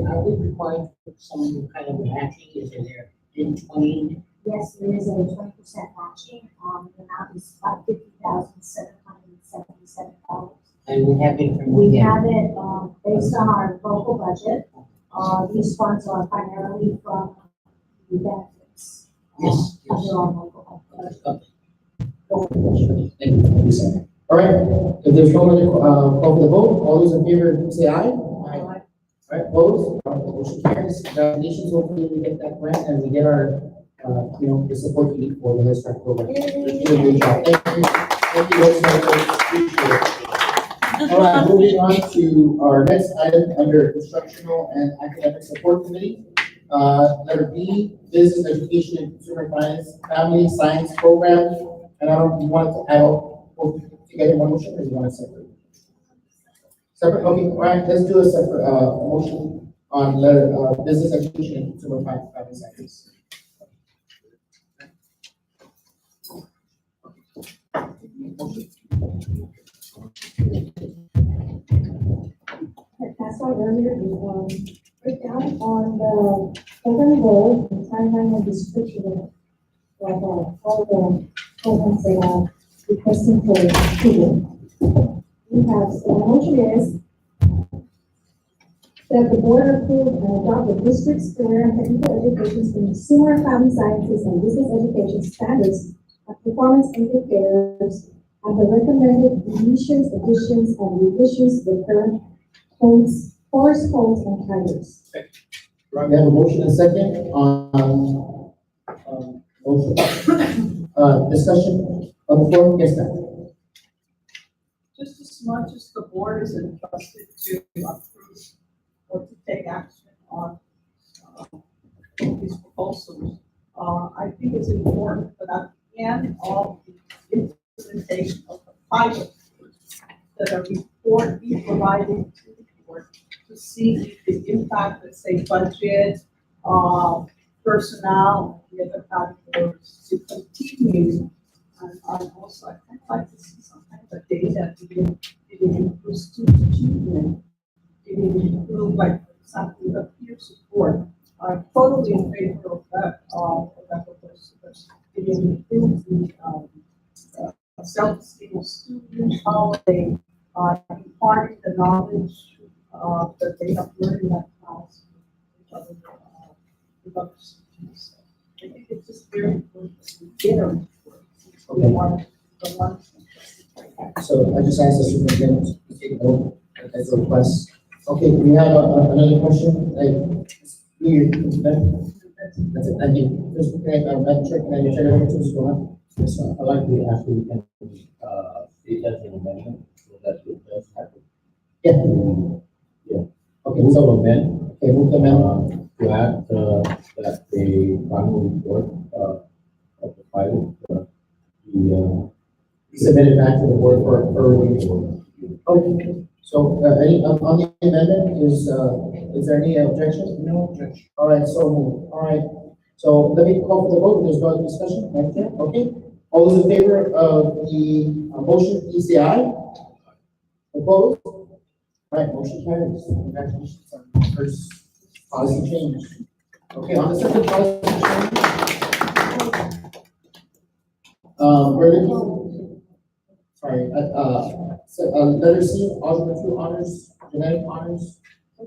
are we required some kind of matching? Is there in 20? Yes, there is a 20% matching, the amount is $50,777. And we have it from We have it, based on our local budget, these funds are primarily from the benefits. Yes, yes. Under our local budget. All right, if there's no other, call for the vote, all those in favor say aye. Aye. All right, opposed? Motion carries. Congratulations, hopefully we get that grant and we get our, the support we need for the Head Start program. You're doing a great job. Thank you. Thank you very much. Appreciate it. All right, moving on to our next item under instructional and academic support committee. Letter B, business education and consumer finance, family science program. And I don't know if you want to add all together in one motion or you want to separate? Separate, okay, all right, let's do a separate, motion on letter, business education and consumer finance, family science. As I earlier, breakdown on the program goal and timeline and description of all the programs they are requesting for approval. We have, so the motion is that the board approve and adopt the district's career and technical education's consumer family sciences and business education standards and performance indicators and the recommended deletions, additions, and revisions to the current codes, course codes, and titles. Right, we have a motion and second on, motion. Discussion on the floor, yes, ma'am. Just as much as the board is entrusted to approve or to take action on these proposals, I think it's important that at the end of the implementation of the pilot, that a report be provided to the board to see the impact, let's say, budget, personnel, the other categories to continue. And also, I kind of like to see some kind of a data, did it improve student achievement? Did it improve, like, for example, the peer support? I'm totally in favor of that proposal. Did it improve the self-esteem of students? How they imparting the knowledge that they have learned in that class with other students? I think it's just very important to get a report. Okay. The ones. So I just asked the superintendent to take note as a request. Okay, we have another question, like, that's it, thank you. Mr. Madam Chair, can I share it to go on? Yes, sir. I'd like to ask you, can state that in amendment so that it does happen? Yeah. Yeah. Okay, Move so, to amend, okay, move the amendment. to add, that the final report, of the pilot, Submitted back to the board for review. Okay, so, any, on the amendment, is there any objection? No objection. All right, so moved. All right, so let me call for the vote, there's no other discussion, right there, okay? All those in favor of the motion, please say aye. Opposed? All right, motion carries. Congratulations on the first policy change. Okay, on the second policy change. We're looking, sorry, letter C, Algebra 2 honors, genetic honors,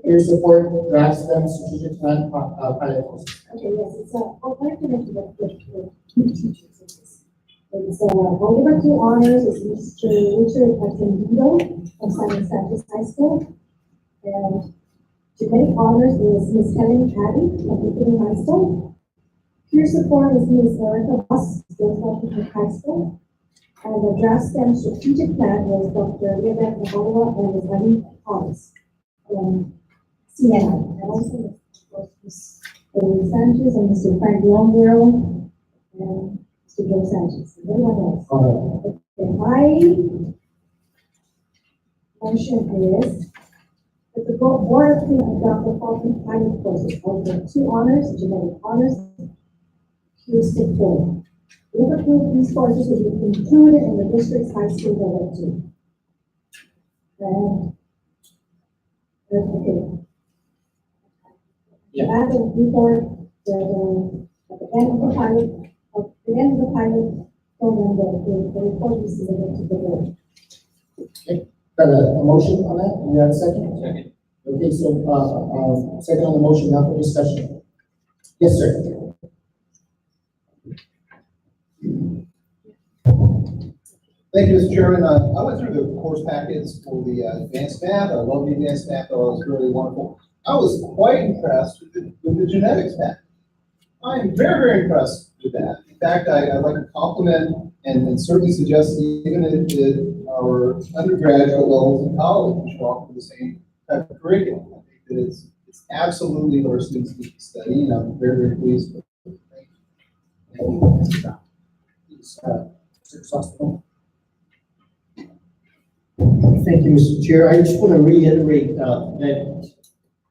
peer support, draft STEM strategic plan, pilot course. Okay, yes, it's I'd like to mention that the two teachers in this. It's Algebra 2 honors is Mr. Richard Atendido from Simon Sanchez High School. And genetic honors is Miss Helen Caddy from Pickering High School. Peer support is Miss Erica Ross, still from Pickering High School. And the draft STEM strategic plan was Dr. Vivek Nahala and Ms. Annie Thomas from Sienna. And also, of course, Ms. Amy Sanchez and Mr. Frank Longwell and Mr. Joe Sanchez, and everyone else. Okay, my motion is that the board approve and adopt the following pilot courses: Algebra 2 honors, genetic honors, peer support. If approved, these courses will be included in the district's high school directory. And, okay. Yeah. Add a report that, at the end of the pilot program, the report is submitted to the board. Okay, got a motion on that, we have a second? Second. Okay, so, second on the motion, now for discussion. Yes, sir. Thank you, Mr. Chairman. I went through the course packets for the advanced math. I love the advanced math, though it was really wonderful. I was quite impressed with the genetics pack. I am very, very impressed with that. In fact, I'd like to compliment and certainly suggest even at our undergraduate levels in college, we should offer the same type of curriculum. I think that it's absolutely what our students need to study, and I'm very, very pleased with it. Thank you. Mr. Crisóstomo. Thank you, Mr. Chair. I just want to reiterate that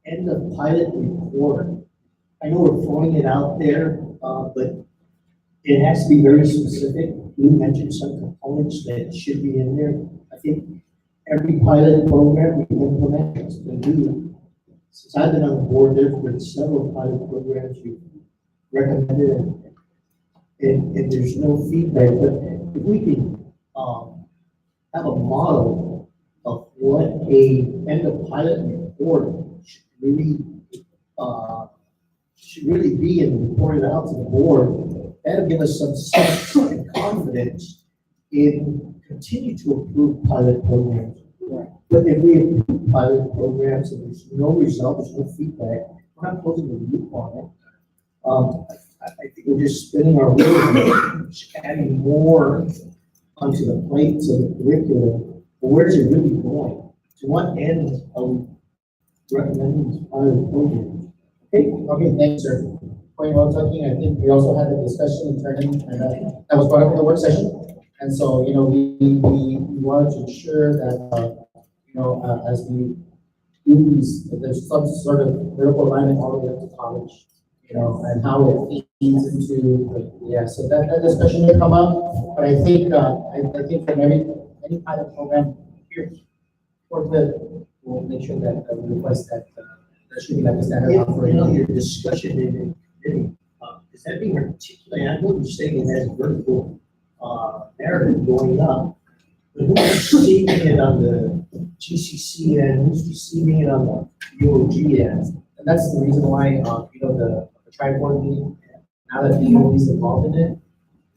end of pilot report. I know we're throwing it out there, but it has to be very specific. You mentioned some components that should be in there. I think every pilot program we implement has been new. Since I've been on the board, there's been several pilot programs we've recommended, and there's no feedback. But if we can have a model of what a end of pilot report should really, should really be and reported out to the board. That'll give us some sense and confidence in continue to approve pilot programs. But if we approve pilot programs and there's no result, there's no feedback, we're not closing the loop on it. I think we're just spinning our wheels, just adding more onto the plate, to the curriculum. But where's it really going? To what end are we recommending this pilot program? Okay, thanks, sir. Point well taken. I think we also had a discussion internally, and that was brought up in the work session. And so, you know, we wanted to ensure that, as we do these, that there's some sort of vertical alignment all the way up to college, and how it feeds into, so that discussion may come up, but I think, I think from any pilot program here, for the, we'll make sure that we request that, there should be like a standard operating. Your discussion in the committee, is that being articulated? I know you're saying it has vertical, narrative going up, but who's receiving it on the GCC end, who's receiving it on the UOG end? And that's the reason why, the tri-board meeting, now that the UOB is involved in it,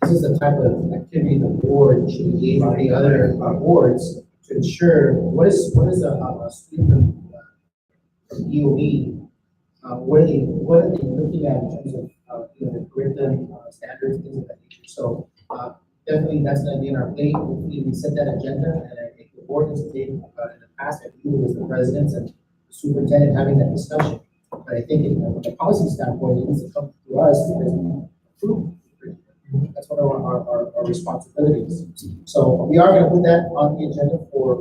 this is the type of activity the board should engage with the other boards to ensure what is a student from EOB, what are they looking at in terms of, the curriculum, standards, things of that nature. So, definitely that's gonna be on our plate. Hopefully we set that agenda, and I think the board has made, in the past, I believe it was the presidents and the superintendent having that discussion. But I think from a policy standpoint, it needs to come to us because we approve. That's one of our responsibilities. So we are gonna put that on the agenda for,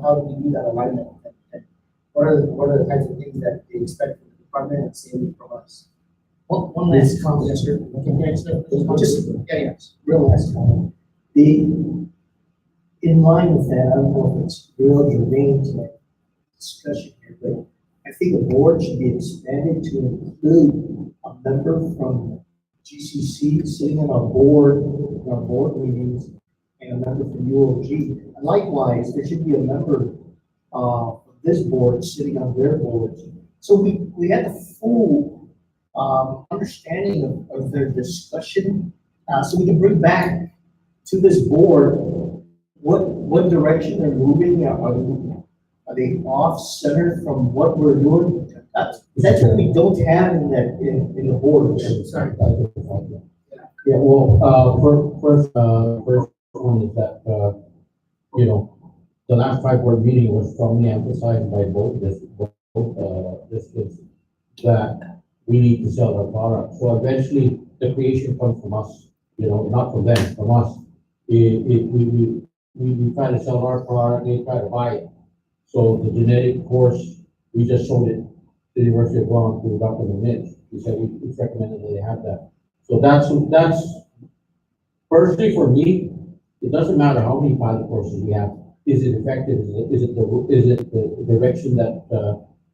how do we do that alignment? And what are the types of things that they expect from the department and same from us? One last comment, Yes, sir. Just, Yes. real last comment. In line with that, I don't know if it's real germane to that discussion here, but I think the board should be expanded to include a member from GCC sitting on our board meetings, and a member from UOG. And likewise, there should be a member of this board sitting on their boards. So we had the full understanding of their discussion, so we can bring back to this board what direction they're moving. Are they off center from what we're doing? That's what we don't have in the board. Sorry. Yeah, well, first one is that, the last tri-board meeting was strongly emphasized by both districts that we need to sell our product. So eventually, the creation comes from us, not from them, from us. We try to sell our product, they try to buy it. So the genetic course, we just showed it to the University of Guam to Dr. Mitch. He said we recommended that they have that. So that's personally for me, it doesn't matter how many pilot courses we have. Is it effective? Is it the direction that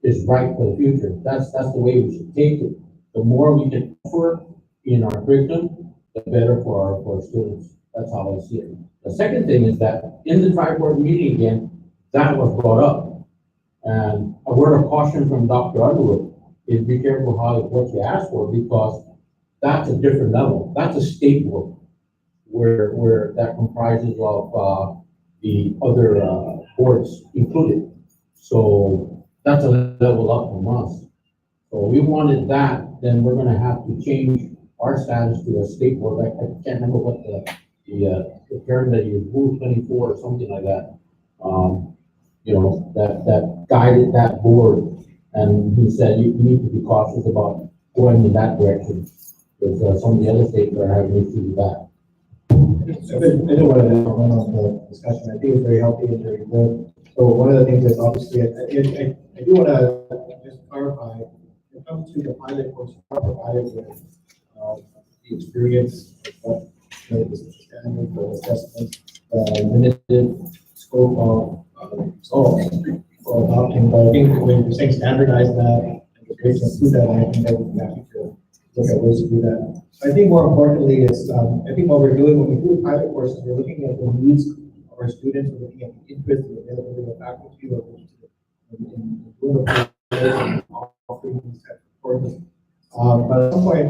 is right for the future? That's the way we should take it. The more we can offer in our curriculum, the better for our students. That's how I see it. The second thing is that in the tri-board meeting again, that was brought up. And a word of caution from Dr. Underwood is be careful what you ask for, because that's a different level. That's a state board where that comprises of the other boards included. So that's a level up from us. So we wanted that, then we're gonna have to change our status to a state board. I can't remember what the term that you Rule 24 or something like that. That guided that board, and he said you need to be cautious about going in that direction, because some of the other states are having issues with that. I didn't want to run on the discussion. I think it's very healthy and very good. So one of the things is obviously, I do want to just clarify, when it comes to the pilot course, we're provided with the experience of the standard for assessment, limited scope of results for adopting. But I think when you're saying standardize that, and the grades include that, I think that would be happy to look at ways to do that. I think more importantly is, I think what we're doing when we do pilot courses, we're looking at the needs of our students, we're looking at the interest and availability of faculty, we're looking in doing the offering these types of courses. But at some point,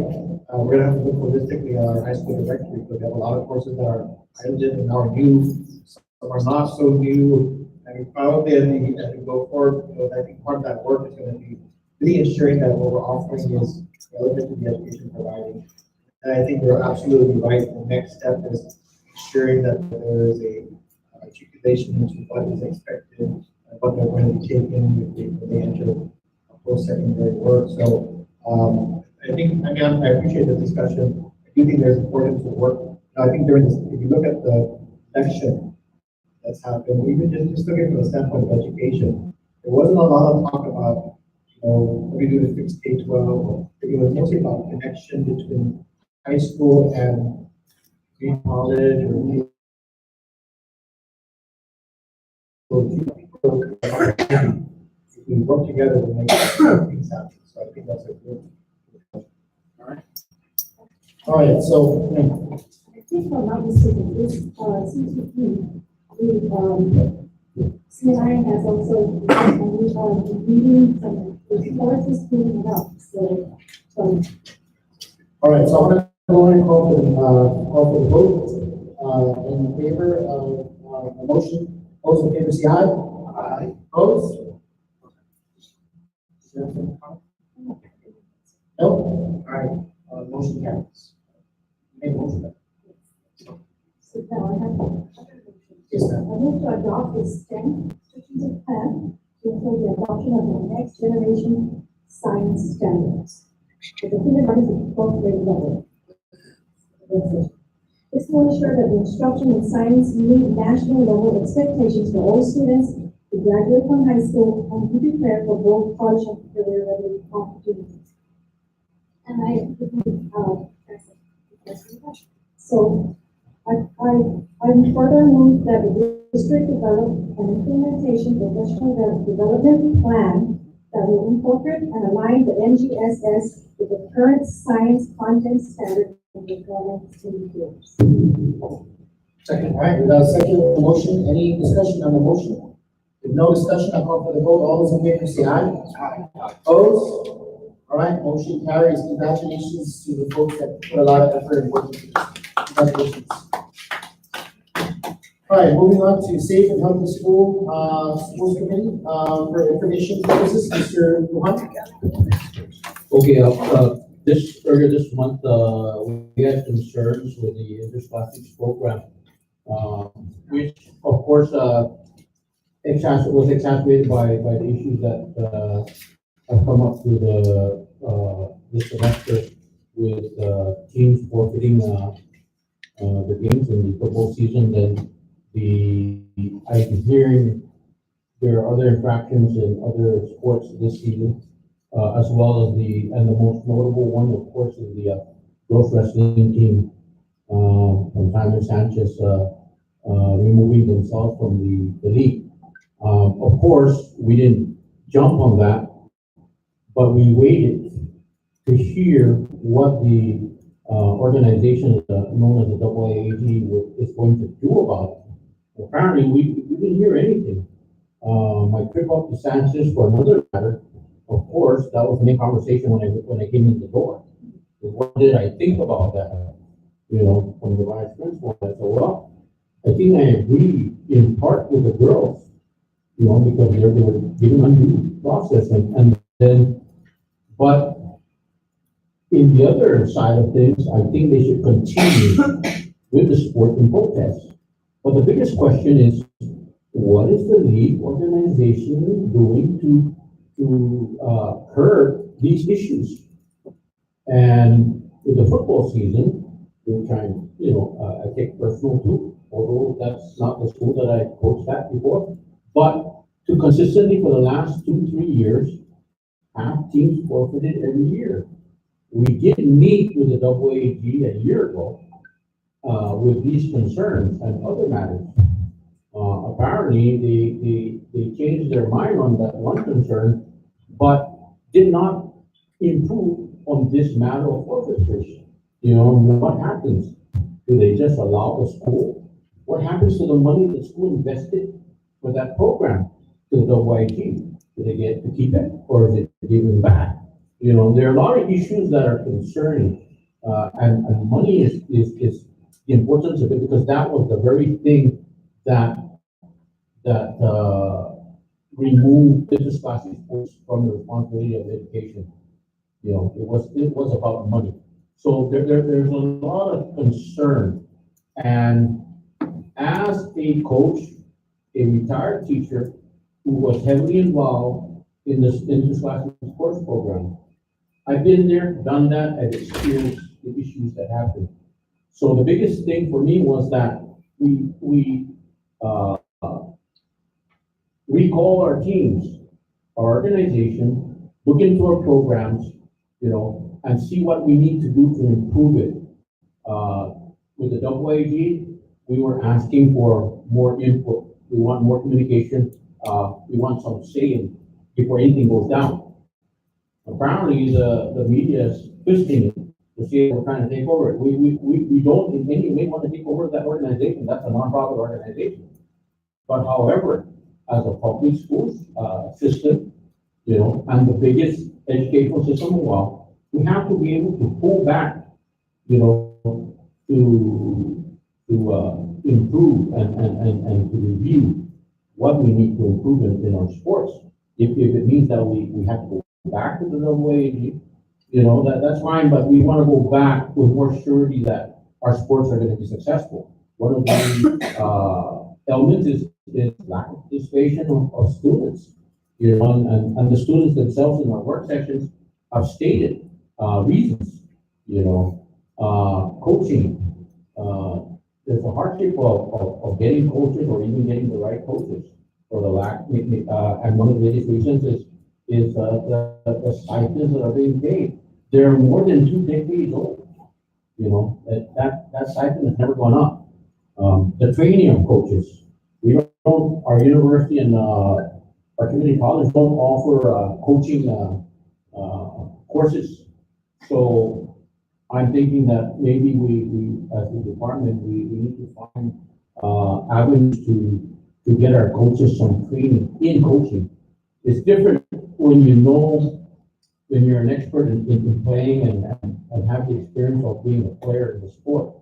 we're gonna have to look holistically at our high school directory, because we have a lot of courses that are piloted and are new, some are not so new. And probably as we go forward, I think part of that work is gonna be really ensuring that what we're offering is relevant to the education provided. And I think you're absolutely right. The next step is ensuring that there is a articulation into what is expected and what they're going to be taking when they enter post-secondary work. So I appreciate the discussion. I do think there's important to work. I think during this, if you look at the election that's happened, even just looking from the standpoint of education, there wasn't a lot of talk about, what we do to fix K-12. It was mostly about connection between high school and green college or if we work together to make things happen. So I think that's a good. All right, so, I think if I'm not mistaken, this, seems to be, CNI has also, reading some resources coming up, so, all right, so I'm gonna go ahead and call for the vote, in favor of the motion. Those in favor say aye. Aye. Opposed? No? All right, motion carries. Make motion. so now I have. Yes, ma'am. I move to adopt the STEM strategic plan to include the adoption of the next generation science standards. For the kindergarten to 12th grade level. This will ensure that the instruction in science meet national level expectations for all students to graduate from high school and be prepared for both college and career-ready opportunities. And so I further move that the district develop an implementation professional development plan that will incorporate and align the NGSS with the current science content standard in the government fields. Second. All right, without a second motion, any discussion on the motion? If no discussion, I call for the vote. All those in favor say aye. Aye. Opposed? All right, motion carries. Congratulations to the folks that put a lot of effort and work into this. Congratulations. All right, moving on to Safe and Healthy Schools Committee, for information purposes, Mr. Lujan. Okay, earlier this month, we had concerns with the interscholastic program, which of course, was exacerbated by the issues that, have come up through this semester with, teams forfeiting, the games in the football season. Then I'm hearing there are other infractions in other sports this season, as well as and the most notable one, of course, is the girls wrestling team, from Jaime Sanchez, removing themselves from the league. Of course, we didn't jump on that, but we waited to hear what the organization known as the AAAG is going to do about it. Apparently, we didn't hear anything. My trip up to Sanchez for another matter, of course, that was the main conversation when I came in the door. What did I think about that? From the vice principal, I said, well, I think I agree in part with the girls, because they were given undue process, and then, but in the other side of things, I think they should continue with the sport in protest. But the biggest question is, what is the league organization doing to curb these issues? And with the football season, we're trying, I take personal too, although that's not the school that I coached at before. But to consistently for the last 2-3 years, have teams forfeited every year. We did meet with the AAG a year ago with these concerns and other matters. Apparently, they changed their mind on that one concern, but did not improve on this matter of forfeitures. What happens? Do they just allow the school? What happens to the money the school invested for that program to the AAG? Do they get to keep it, or is it given back? You know, there are a lot of issues that are concerning, and money is the importance of it, because that was the very thing that, removed interscholastic sports from the responsibility of education. You know, it was about money. So there's a lot of concern. And as a coach, a retired teacher who was heavily involved in this interscholastic sports program, I've been there, done that, I've experienced the issues that happen. So the biggest thing for me was that we uh, recall our teams, our organization, look into our programs, you know, and see what we need to do to improve it. With the AAG, we were asking for more input. We want more communication. We want some say in before anything goes down. Apparently, the media is twisting it to see if we're trying to take over it. We don't in any way want to take over that organization. That's a nonprofit organization. But however, as a public schools system, you know, and the biggest educational system in Guam, we have to be able to pull back, you know, to improve and to review what we need to improve in our sports. If it means that we have to go back to the WAG, you know, that's fine, but we want to go back with more surety that our sports are going to be successful. One of the elements is lack of participation of students, you know, and the students themselves in our work sessions have stated reasons, you know, coaching. There's a hardship of getting coaches or even getting the right coaches for the lack, and one of the biggest reasons is the stipends that are being paid. They're more than 2 decades old, you know, that stipend has never gone up. The training of coaches, we don't, our university and, our community college don't offer, coaching, courses. So I'm thinking that maybe we as a department, we need to find, avenues to get our coaches some training in coaching. It's different when you know, when you're an expert in playing and have the experience of being a player in the sport.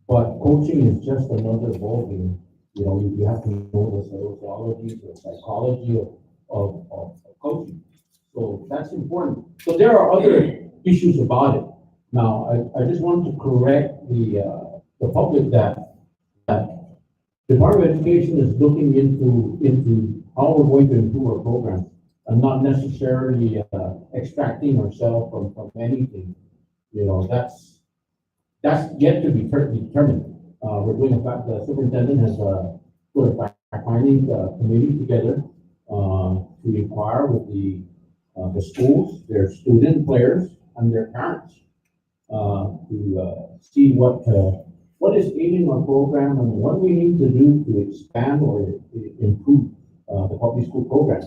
But coaching is just another ballgame. You know, you have to know the sociology, the psychology of coaching. So that's important. So there are other issues about it. Now, I just want to correct the public that Department of Education is looking into how we're going to improve our programs and not necessarily extracting ourselves from anything. You know, that's yet to be determined. We're doing, in fact, the superintendent has put a fact-finding committee together to inquire with the schools, their student players, and their parents to see what is ailing our program and what we need to do to expand or improve the public school program.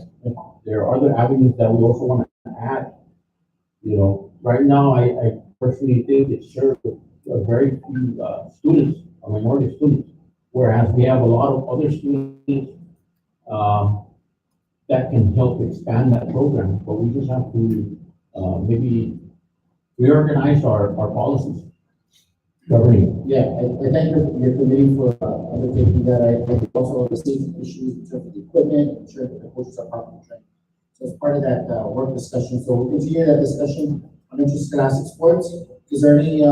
There are other avenues that we also want to add. You know, right now, I personally think it serves very few students, a minority of students, whereas we have a lot of other students that can help expand that program, but we just have to maybe reorganize our policies governing. Yeah, I thank your committee for undertaking that. I think also the safety issues in terms of the equipment, ensure that the coaches are properly trained. So as part of that work discussion, so we'll continue that discussion on interscholastic sports. Is there any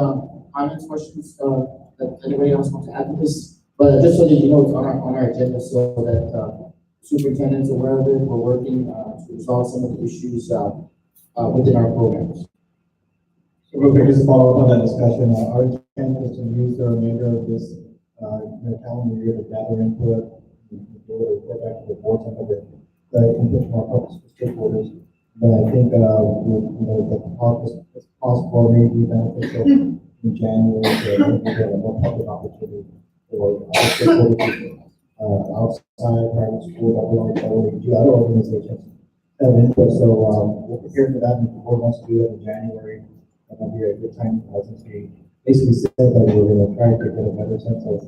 comments, questions that anybody else wants to add to this? But just so that you know, it's on our agenda so that superintendent's aware of it. We're working to resolve some of the issues within our programs. So real quick, just to follow up on that discussion, our intent is to use the remainder of this, calendar year to gather input, and do a report back to the board, some of the input from our public stakeholders. But I think, the it's possible, maybe beneficial in January, to get a more public opportunity for other stakeholders, outside private school, that we already do, other organizations have input. So, we're prepared for that, and if the board wants to do that in January, that'll be a good time for us, since we basically said that we're gonna try to get a better sense of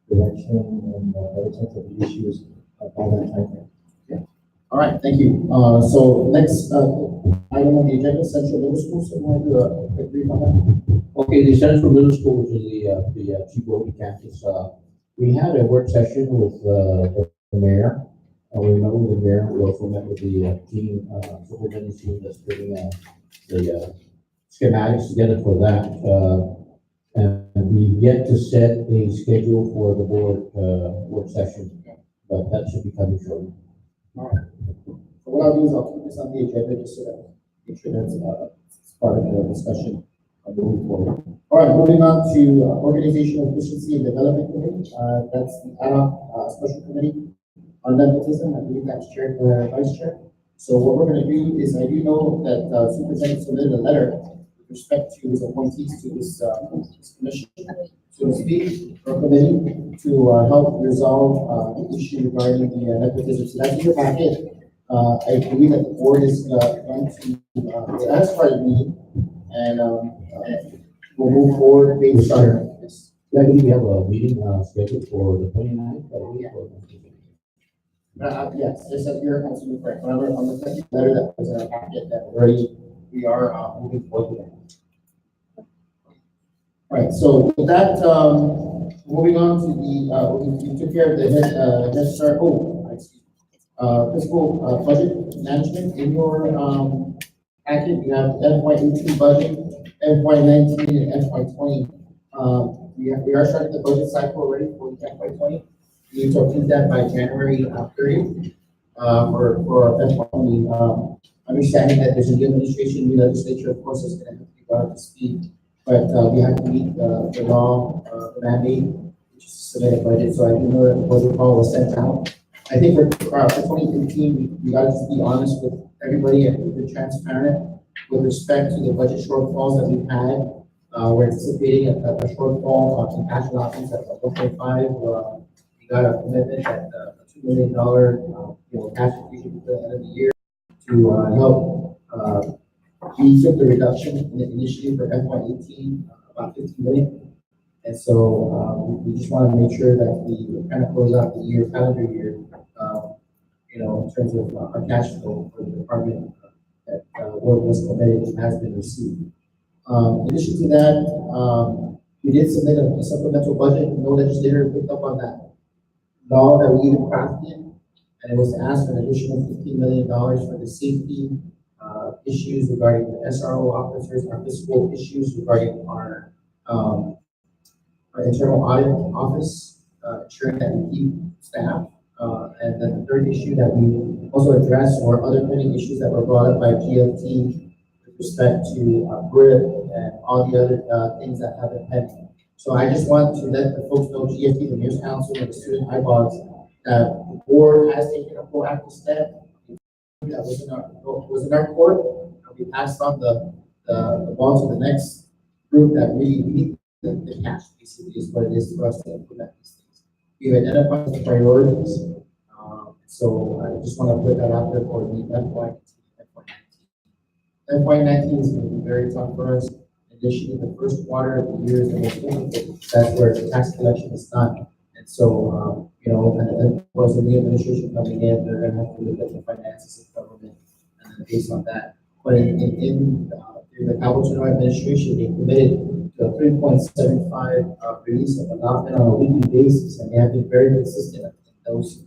direction and a better sense of the issues by that time frame. Yeah. All right, thank you. So next, item on the agenda, Central Middle School, so you want to do a quick brief on that? Okay, the Central Middle School, which is the Chico campus, we had a work session with, the mayor. We met with the mayor, we also met with the, team, superintendent team that's putting, the, schematics together for that. And we've yet to set a schedule for the board, work session, but that should be coming shortly. All right. So what I'll do is I'll keep this on the agenda just so that, make sure that's, it's part of the discussion moving forward. All right, moving on to Organizational Efficiency and Development Committee. That's the ad hoc, special committee on nepotism. I believe that's chaired by our vice chair. So what we're gonna do is, I do know that Superintendent submitted a letter with respect to his appointees to this commission, so to speak, or committee, to help resolve the issue regarding the nepotism. So that's in your packet. I believe that the board is going to ask for a meeting, and we'll move forward based on this. Yeah, I believe we have a meeting, scheduled for the 29th, I believe, or- Yes, just as you're absolutely correct. However, on the second letter that was in our packet, that already we are moving forward with that. All right, so with that, moving on to we took care of the head start, fiscal budget management. In your packet, you have FY18 budget, FY19 and FY20. We are starting the budget cycle already for FY20. We need to approve that by January 30th, for FY20. Understanding that there's a new administration, new legislature, of course, is gonna have to be brought up to speed. But, we have to meet the law, the mandate, which is submitted budget. So I do know that the budget call was sent out. I think for 2015, we gotta just be honest with everybody and be transparent with respect to the budget shortfalls that we've had. We're anticipating a shortfall in cash allotments at 1.5. We got a commitment at $2 million, cash infusion at the end of the year to help. We took the reduction in the initiative for FY18, about 15 million. And so, we just want to make sure that we kind of close out the year, calendar year, in terms of our cash flow for the department that what was committed and has been received. In addition to that, we did submit a supplemental budget. No legislator picked up on that law that we even crafted, and it was to ask for an additional $15 million for the safety issues regarding the SRO officers, our fiscal issues regarding our internal audit office, ensuring that we keep staff. And then the third issue that we also addressed were other pending issues that were brought up by GFT with respect to GRIP and all the other things that have been pending. So I just want to let the folks know, GFT, the Mayor's Council, and the student eyeballs, that the board has taken a proactive step that was in our court. We passed on the ball to the next group that really need the cash, basically, is what it is for us to implement these things. We've identified the priorities. So I just want to put that out there for the FY19 is going to be very tough for us. Additionally, the first quarter of the year is the most difficult. That's where the tax collection is done. And so, and then of course, the new administration coming in, they're going to have to look at the finances of government, and then based on that. But in the Cabo General administration, they committed to a 3.75 release of allotment on a weekly basis, and they have been very consistent in those.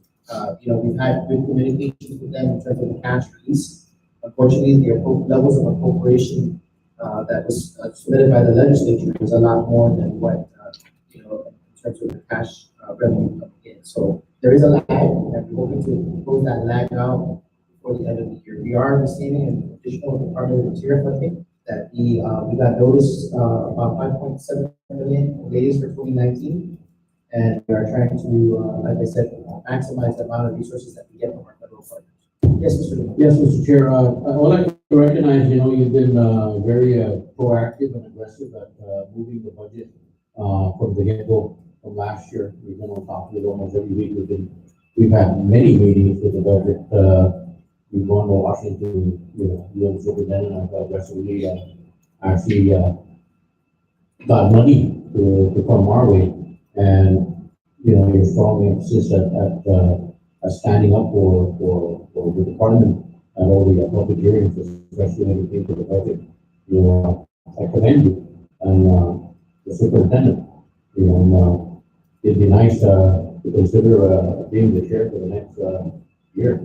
We've had good communications with them in terms of the cash release. Unfortunately, the levels of appropriation that was submitted by the legislature was a lot more than what, in terms of the cash revenue coming in. So there is a lag, and we're hoping to close that lag out before the end of the year. We are receiving an additional Department of Interior funding that we got notice about 5.7 million latest for 2019. And we are trying to, like I said, maximize the amount of resources that we get from our federal partners. Yes, Mr. Lee. Yes, Mr. Chair, I would like to recognize, you've been very proactive and aggressive at moving the budget from the get-go from last year. We've been on top of it almost every week. We've had many meetings with the budget. We've gone to Washington, you and Superintendent have aggressively actually got money to come our way. And, your strong emphasis at standing up for for the department and all the public hearings, especially when it came to the budget. You know, I commend you and, the superintendent, you know, and, it'd be nice, to consider, being the chair for the next, year.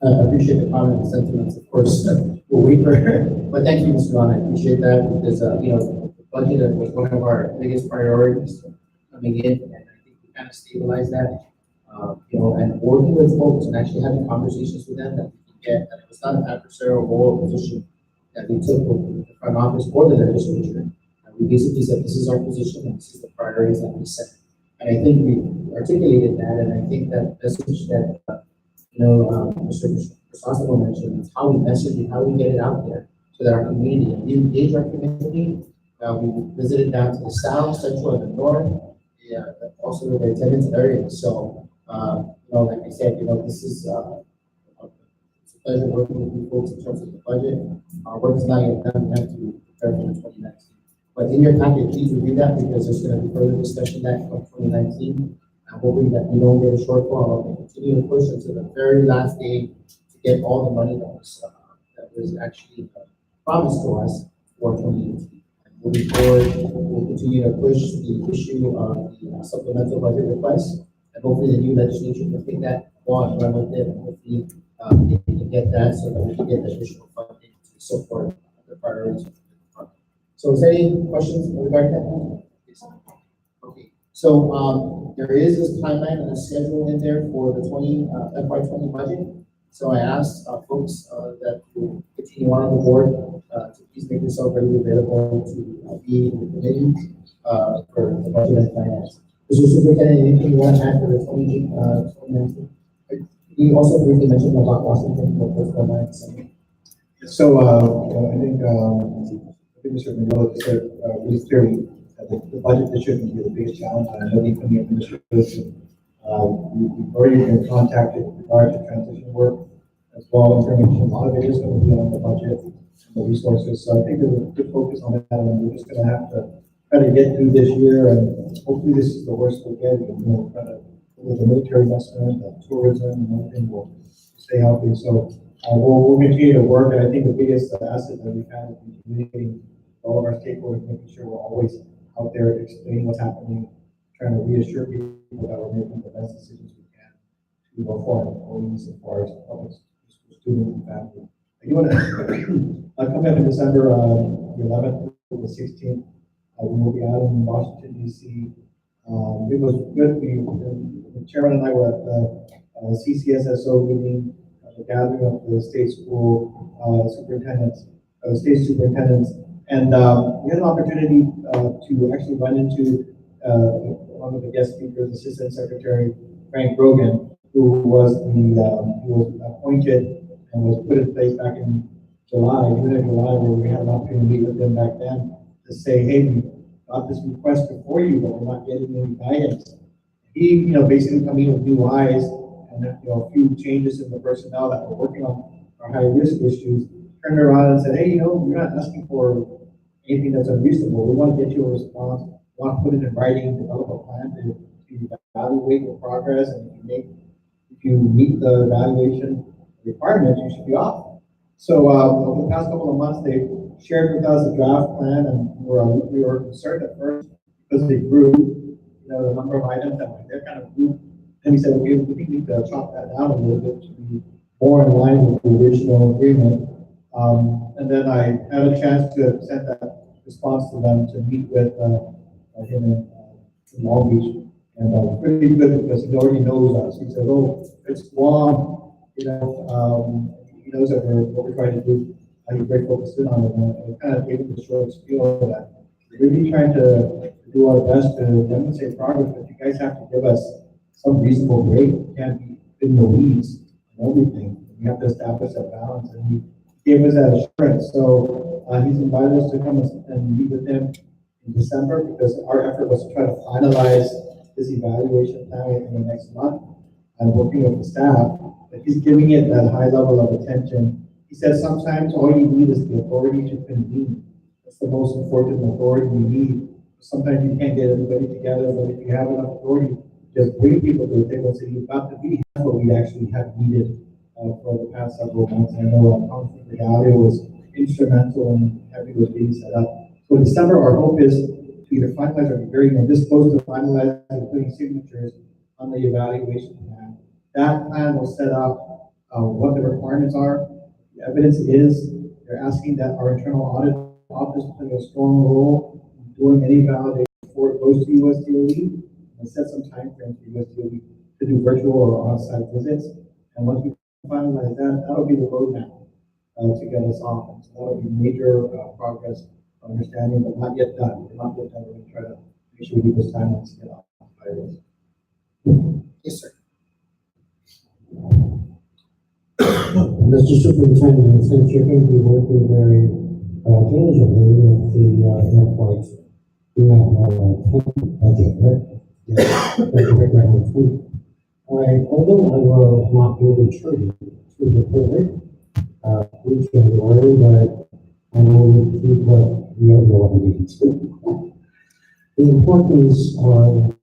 I appreciate the comment and sentiments, of course, we'll wait for, but thank you, Mr. Ron, I appreciate that, because, you know, the budget was one of our biggest priorities coming in, and I think we kind of stabilized that. You know, and working with folks and actually having conversations with them that we can get, that it was not an adversarial role or position that we took with the front office or the legislature. And we basically said, this is our position and this is the priorities that we set. And I think we articulated that, and I think that message that, Mr. Crisostomo mentioned, is how we message it, how we get it out there so that our community, and we engage our community. We visited down to the south, central, and the north, yeah, but also with the attendance areas. So, like I said, this is, it's a pleasure working with you folks in terms of the budget. Our work is not yet done, we have to prepare for the 2019. But in your packet, please review that because there's going to be further discussion that of 2019. I'm hoping that we don't get a shortfall and continue to push until the very last day to get all the money that was actually promised to us for 2018. And moving forward, we'll continue to push the issue of the supplemental budget request, and hopefully the new legislature will take that on, run with it, and hopefully they can get that so that we can get additional funding to support the priorities of the department. So is there any questions regarding that? Yes. Okay. So there is this timeline and a schedule in there for the FY20 budget. So I asked folks that will continue on the board to please make yourself readily available to be in the committee for the budget and finance. Mr. Superintendent, anything you want to add for the 2019? You also briefly mentioned about Washington, what was going on in December. So, I think Mr. Minola just said, really clearly that the budget this year can be the biggest challenge. And I know the incoming administration, we've already been contacted with regard to transition work as well. Information, a lot of it is going to be on the budget and the resources. So I think there's a good focus on that, and we're just going to have to try to get through this year, and hopefully this is the worst we'll get. Kind of with the military investment, and tourism, and everything will stay healthy. So we'll continue to work, and I think the biggest asset that we've had is communicating with all of our stakeholders, making sure we're always out there explaining what's happening, trying to reassure people that we're making the best decisions we can to for our employees and for our public students and family. You want to come up in December the 11th to the 16th. We will be out in Washington, D.C. It was good. The chairman and I were at the CCSSO meeting, the gathering of the state school state superintendents, and we had an opportunity to actually run into one of the guest speakers, Assistant Secretary Frank Grogan, who was appointed and was put in place back in July, where we had an opportunity to meet with them back then to say, hey, we got this request before you, but we're not getting any guidance. He, basically coming with new eyes and a few changes in the personnel that were working on our high risk issues, turned around and said, hey, we're not asking for anything that's unreasonable. We want to get you a response. We want to put it in writing, develop a plan to evaluate your progress, and if you meet the evaluation requirements, you should be off. So over the past couple of months, they shared with us a draft plan, and we were concerned at first because they grew, the number of items that were there kind of grew. And we said, okay, we think we need to chop that down a little bit to be more in line with the original agreement. And then I had a chance to send that response to them to meet with him in Long Beach. And pretty good because he already knows us. He said, oh, it's Guam, he knows that what we're trying to do. He's very focused in on it, and kind of gave him the short spiel that we're really trying to do our best to demonstrate progress, but you guys have to give us some reasonable rate. We can't be in the weeds and everything. We have to establish that balance, and he gave us that assurance. So he's invited us to come and meet with him in December because our effort was to try to finalize this evaluation plan in the next month and working with the staff. But he's giving it that high level of attention. He said sometimes all you need is the authority to convene. That's the most important authority you need. Sometimes you can't get everybody together, but if you have enough authority, just bring people to the table and say, you've got to be, that's what we actually have needed for the past several months. And I know Councilman Regalia was instrumental in having those meetings set up. So in December, our hope is to either finalize or be very, this close to finalizing, putting signatures on the evaluation plan. That plan will set up what the requirements are. The evidence is they're asking that our internal audit office play a strong role in doing any validation before it goes to USDOE and set some time frame for USDOE to do virtual or on-site visits. And once we finalize that, that'll be the roadmap to get us off. And so that'll be major progress, understanding, but not yet done. We're not yet done. We're going to try to make sure we do this timelines to get off. Yes, sir. Mr. Superintendent, since you're going to be working very diligently with the airports, you have budget, right? Yes. All right, although I will not be returning to the board, each January, but I will keep what we have no other meetings. The importance of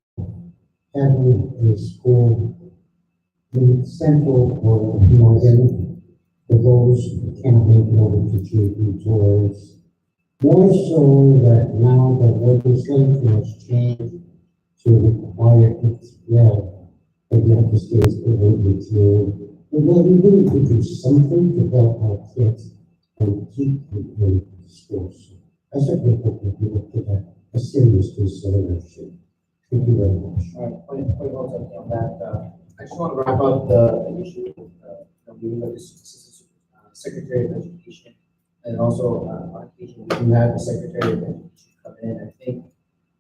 having a school in central or northern for those who cannot make it over to JP tours. More so that now the legislation has changed to require XBL, that you have to stay as equivalent to. Well, we really could do something to help our kids and keep them in schools. I certainly hope that we will take a serious consideration. Thank you very much. All right, point well taken on that. I just want to wrap up the issue with, meeting with the Assistant Secretary of Education. And also, on occasion, we do have the Secretary of Education come in. I think,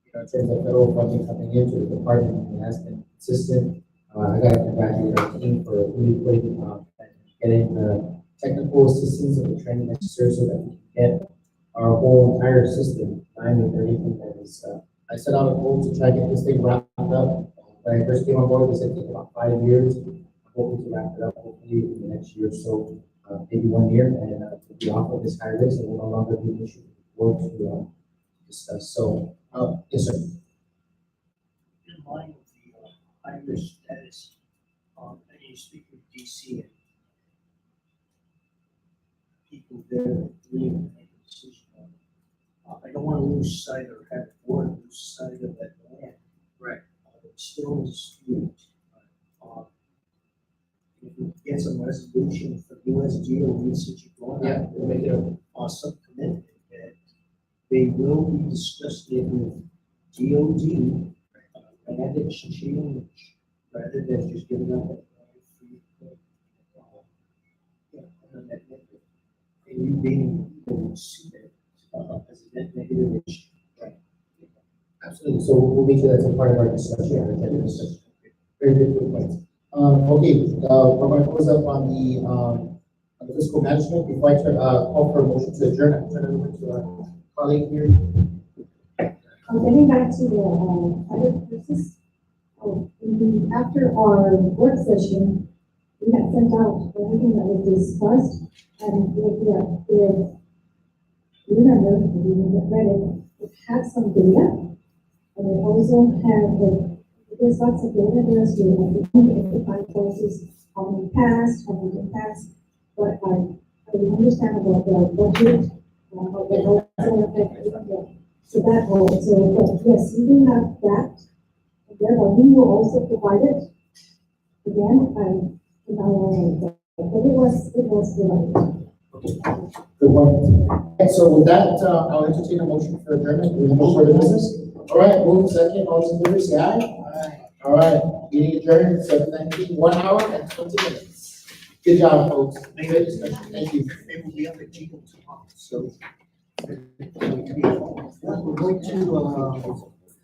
in terms of federal funding coming into the department, it has been consistent. I got to congratulate our team for really putting, and getting the technical assistance and the training necessary so that we can get our whole entire system aligned with everything that is, I set out a goal to try to get this thing wrapped up. When I first came on board, we said it took about 5 years. I'm hoping to wrap it up hopefully in the next year or so, maybe 1 year, and to be off of this high risk and will no longer be an issue for to discuss. So, yes, sir. In line with the high risk status, and you speak with DC and people there that really make a decision on it. I don't want to lose sight or have the board lose sight of that land. Right. It's still in dispute. If we get some resolution from USDOE, since you're going Yeah, out, we'll make it a some commitment that they will be discussing it with DOD and exchange rather than just giving up that free. And you being able to see that as a net negative issue. Right. Absolutely. So we'll make sure that's a part of our discussion. Very good points. Okay, we're going to close up on the fiscal management. Before I call for a motion to adjourn, I'm turning it over to our colleague here. Getting back to the other purposes, after our work session, we had sent out everything that was discussed, and if you remember, we didn't read it had some data, and it also had there's lots of data there as to the five courses, how many passed, how many didn't pass, but I understand about the budget, how the health affect. So that also, but yes, we do have that. Therefore, we will also provide it. Again, but it was provided. Okay, good one. And so with that, I'll entertain a motion for adjournment. We have no further business. All right, move second. All those in favor, say aye. All right, meeting adjourned, 7:19, 1 hour and 20 minutes. Good job, folks. Great discussion. Thank you. It will be up at G tomorrow, so. We're going to,